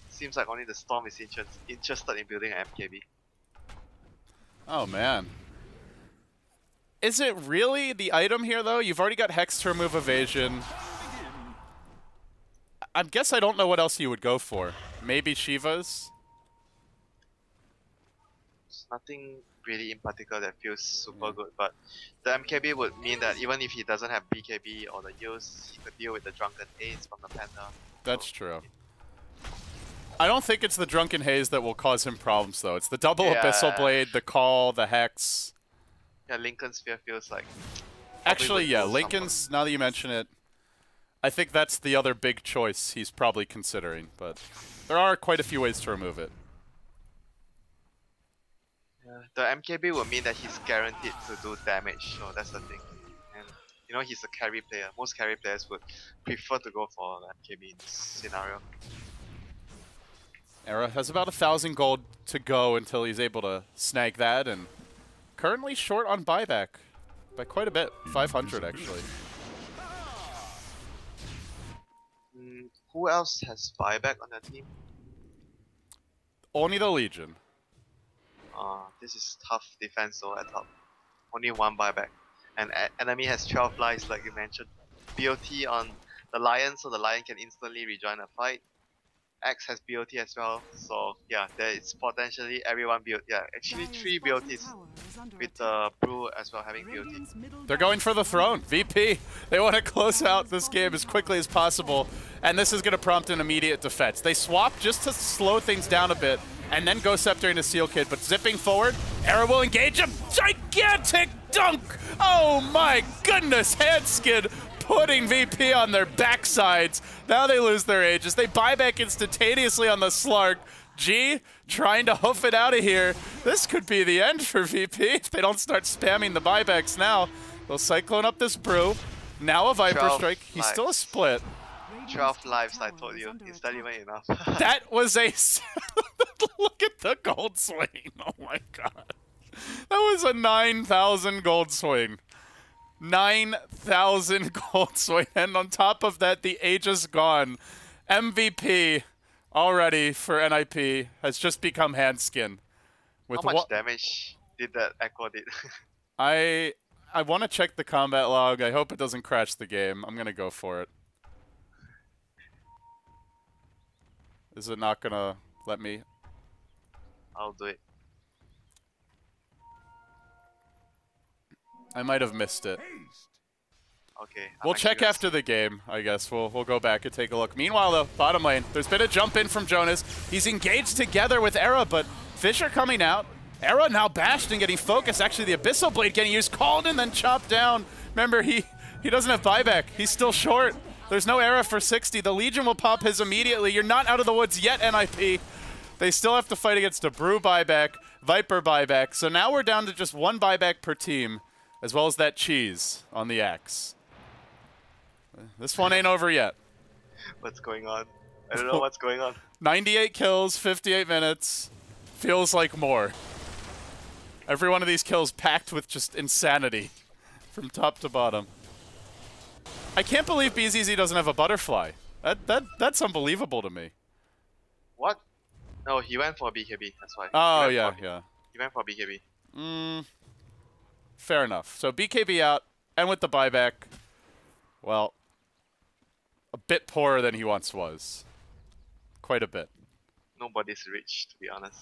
Seems like only the Storm is interested in building an MKB. Oh man. Is it really the item here though? You've already got Hex to remove evasion. I guess I don't know what else you would go for. Maybe Shiva's? There's nothing really in particular that feels super good, but the MKB would mean that even if he doesn't have BKB or the use, he could deal with the Drunken Haze from the Panda. That's true. I don't think it's the Drunken Haze that will cause him problems though. It's the double Abyssal Blade, the Call, the Hex. Yeah, Lincoln's Sphere feels like... Actually, yeah, Lincoln's, now that you mention it, I think that's the other big choice he's probably considering, but there are quite a few ways to remove it. Yeah, the MKB will mean that he's guaranteed to do damage, so that's the thing. And you know, he's a carry player. Most carry players would prefer to go for the MKB in this scenario. Era has about 1,000 gold to go until he's able to snag that, and currently short on buyback by quite a bit, 500 actually. Who else has buyback on their team? Only the Legion. This is tough defense though at top. Only one buyback. And enemy has 12 lives like you mentioned. BOT on the Lion, so the Lion can instantly rejoin a fight. X has BOT as well, so yeah, there is potentially everyone BOT. Yeah, actually 3 BOTs with the Brew as well having BOT. They're going for the throne. VP, they want to close out this game as quickly as possible, and this is going to prompt an immediate defense. They swap just to slow things down a bit, and then go Scepter into Seal Kid, but zipping forward, Era will engage him. Gigantic dunk! Oh my goodness, Handskid putting VP on their backsides. Now they lose their ages. They buy back instantaneously on the Slark. G trying to hoof it out of here. This could be the end for VP if they don't start spamming the buybacks now. They'll Cyclone up this Brew. Now a Viper Strike. He's still a split. 12 lives, I told you. Is that even enough? That was a... Look at the gold swing. Oh my god. That was a 9,000 gold swing. 9,000 gold swing, and on top of that, the Aegis gone. MVP already for NiP has just become Handskin. With how much damage did that Echo did? I want to check the combat log. I hope it doesn't crash the game. I'm gonna go for it. Is it not gonna let me? I'll do it. I might have missed it. Okay. We'll check after the game, I guess. We'll go back and take a look. Meanwhile, though, bottom lane, there's been a jump in from Jonas. He's engaged together with Era, but Fisher coming out. Era now bashed and getting focused. Actually, the Abyssal Blade getting used, called and then chopped down. Remember, he doesn't have buyback. He's still short. There's no Era for 60. The Legion will pop his immediately. You're not out of the woods yet, NiP. They still have to fight against a Brew buyback, Viper buyback. So now we're down to just 1 buyback per team, as well as that cheese on the axe. This one ain't over yet. What's going on? I don't know what's going on. 98 kills, 58 minutes. Feels like more. Every one of these kills packed with just insanity from top to bottom. I can't believe BZZ doesn't have a butterfly. That's unbelievable to me. What? No, he went for BKB, that's why. Oh, yeah, yeah. He went for BKB. Fair enough. So BKB out, and with the buyback, well, a bit poorer than he once was. Quite a bit. Nobody's rich, to be honest.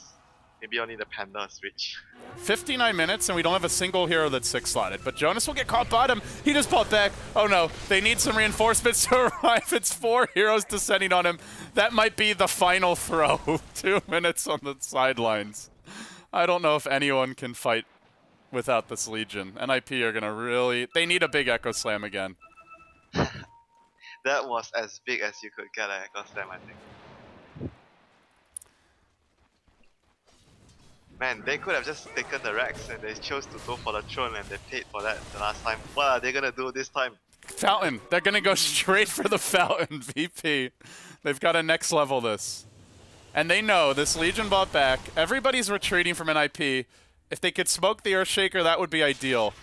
Maybe only the Panda is rich. 59 minutes, and we don't have a single hero that's 6-slotted. But Jonas will get caught bottom. He just popped back. Oh no, they need some reinforcements to arrive. It's 4 heroes descending on him. That might be the final throw. 2 minutes on the sidelines. I don't know if anyone can fight without this Legion. NiP are going to really... They need a big Echo Slam again. That was as big as you could get an Echo Slam, I think. Man, they could have just taken the Rex and they chose to go for the throne and they paid for that the last time. What are they gonna do this time? Fountain. They're going to go straight for the Fountain, VP. They've got to next level this. And they know this Legion bought back. Everybody's retreating from NiP. If they could smoke the Earthshaker, that would be ideal.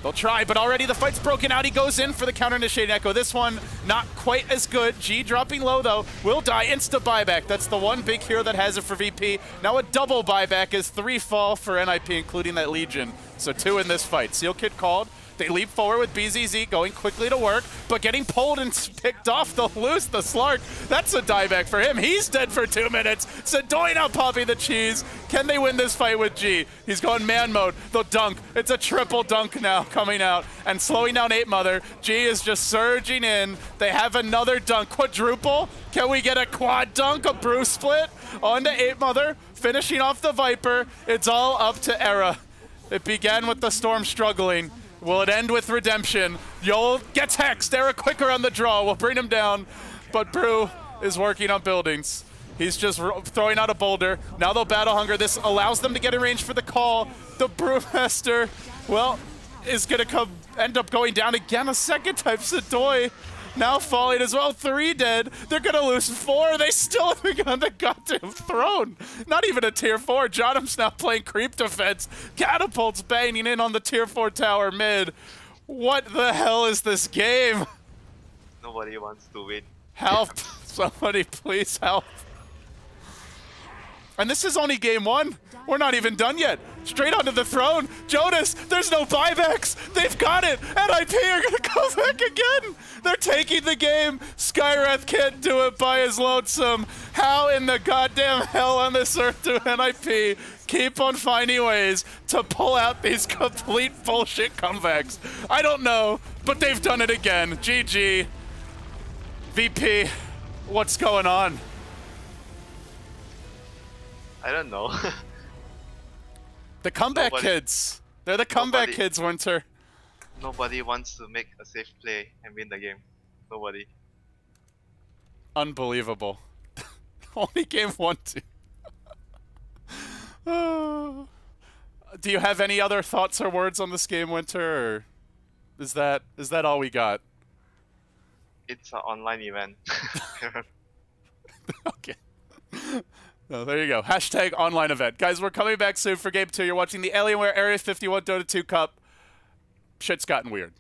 They'll try, but already the fight's broken out. He goes in for the counter-initiating echo. This one, not quite as good. G dropping low, though. Will die. Insta buyback. That's the one big hero that has it for VP. Now a double buyback is 3 fall for NiP, including that Legion. So 2 in this fight. Seal Kit called. They leap forward with BZZ going quickly to work, but getting pulled and picked off. They'll lose the Slark. That's a dieback for him. He's dead for 2 minutes. Sedoina popping the cheese. Can they win this fight with G? He's going man mode. They'll dunk. It's a triple dunk now coming out and slowing down 8 Mother. G is just surging in. They have another dunk. Quadruple. Can we get a quad dunk? A brew split onto 8 Mother. Finishing off the Viper. It's all up to Era. It began with the Storm struggling. Will it end with redemption? Yol gets hexed. Era quicker on the draw. We'll bring him down. But Brew is working on buildings. He's just throwing out a boulder. Now they'll battle hunger. This allows them to get in range for the call. The Brewmaster, well, is going to end up going down again a second time. Sedoy now falling as well. 3 dead. They're going to lose 4. They still haven't got the goddamn throne. Not even a tier 4. Johnham's now playing creep defense. Catapults banging in on the tier 4 tower mid. What the hell is this game? Nobody wants to win. Help. Somebody please help. And this is only game 1. We're not even done yet. Straight onto the throne. Jonas, there's no buybacks. They've got it. NiP are going to go back again. They're taking the game. Skywrath can't do it by his lonesome. How in the goddamn hell on this earth do NiP keep on finding ways to pull out these complete bullshit comebacks? I don't know, but they've done it again. GG. VP, what's going on? I don't know. The comeback kids. They're the comeback kids, WinteR. Nobody wants to make a safe play and win the game. Nobody. Unbelievable. Only game 1, 2. Do you have any other thoughts or words on this game, WinteR, or is that all we got? It's an online event. Okay. Oh, there you go. Hashtag online event. Guys, we're coming back soon for Game 2. You're watching the Alienware Area 51 Dota 2 Cup. Shit's gotten weird.